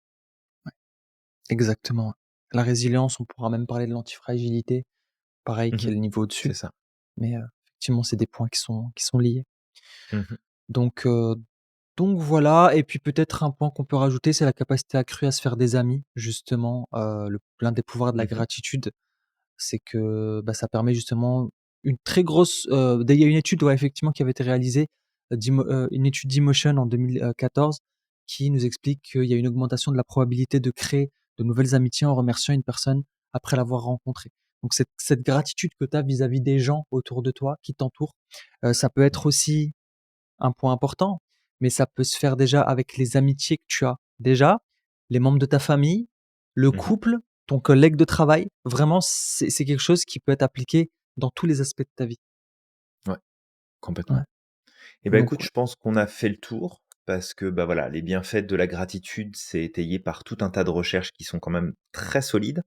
Exactement. La résilience, on pourra même parler de l'antifragilité, pareil, qui Mmh. est le niveau C'est au-dessus, ça. mais effectivement, c'est des points qui sont liés. Mmh. Donc heu, donc voilà et puis peut-être un point qu'on peut rajouter, c'est la capacité accrue à se faire des amis, justement, le l'un des pouvoirs de la Mmh. gratitude, c'est que, bah, ça permet justement une très grosse, il y a une étude, ouais, effectivement, qui avait été réalisée, une étude d'Emotion en 2014 qui nous explique qu'il y a une augmentation de la probabilité de créer de nouvelles amitiés en remerciant une personne après l'avoir rencontrée. Donc cette gratitude que tu as vis-à-vis des gens autour de toi qui t'entourent, ça peut être aussi un point important, mais ça peut se faire déjà avec les amitiés que tu as déjà, les membres de ta famille, le Mmh. couple, ton collègue de travail. Vraiment, c'est quelque chose qui peut être appliqué dans tous les aspects de ta vie. Ouais, Ouais, complètement. Et ben, donc écoute, ouais, je pense qu'on a fait le tour parce que, bah, voilà, les bienfaits de la gratitude, c'est étayé par tout un tas de recherches qui sont quand même très solides.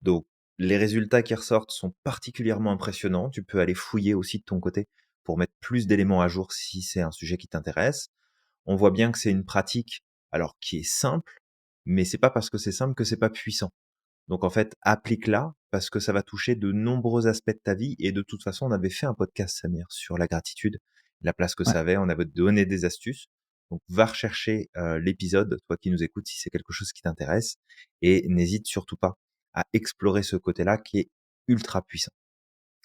Donc, les résultats qui ressortent sont particulièrement impressionnants. Tu peux aller fouiller aussi de ton côté pour mettre plus d'éléments à jour si c'est un sujet qui t'intéresse. On voit bien que c'est une pratique, alors qui est simple, mais c'est pas parce que c'est simple que c'est pas puissant. Donc en fait, applique-la parce que ça va toucher de nombreux aspects de ta vie et de toute façon, on avait fait un podcast, Samir, sur la gratitude, la place que ouais, ça avait, on avait donné des astuces. Donc va rechercher l'épisode, toi qui nous écoutes, si c'est quelque chose qui t'intéresse et n'hésite surtout pas à explorer ce côté-là qui est ultra puissant.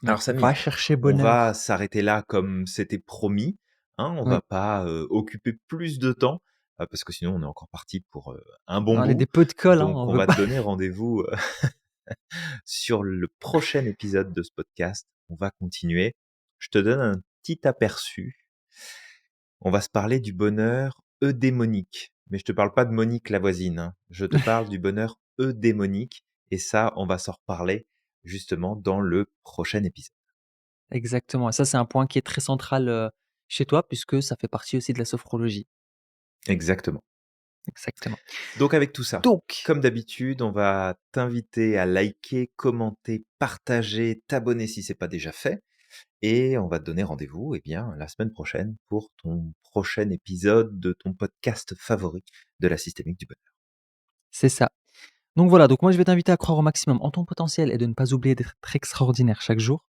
ouais. Alors Va Samir, chercher on va bonheur. s'arrêter là comme c'était promis, hein, on va Oui, pas occuper plus de temps parce que sinon on est encore parti pour un bon on est des bout. pots de colle, hein, Donc on on veut va te pas. donner rendez-vous sur le prochain épisode de ce podcast. On va continuer. Je te donne un petit aperçu. On va se parler du bonheur eudémonique. Mais je te parle pas de Monique la voisine, hein. Je te parle du bonheur eudémonique. Et ça, on va s'en reparler justement dans le prochain épisode. Exactement et ça, c'est un point qui est très central, chez toi puisque ça fait partie aussi de la sophrologie. Exactement. Exactement. Donc avec tout ça, Donc comme d'habitude, on va t'inviter à liker, commenter, partager, t'abonner si c'est pas déjà fait. Et on va te donner rendez-vous, eh bien, la semaine prochaine pour ton prochain épisode de ton podcast favori de la systémique du bonheur. c'est ça. Donc voilà, donc moi je vais t'inviter à croire au maximum en ton potentiel et de ne pas oublier d'être extraordinaire chaque jour.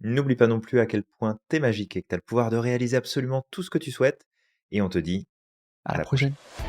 N'oublie pas non plus à quel point t'es magique et que t'as le pouvoir de réaliser absolument tout ce que tu souhaites. Et on te dit À à la la prochaine. prochaine.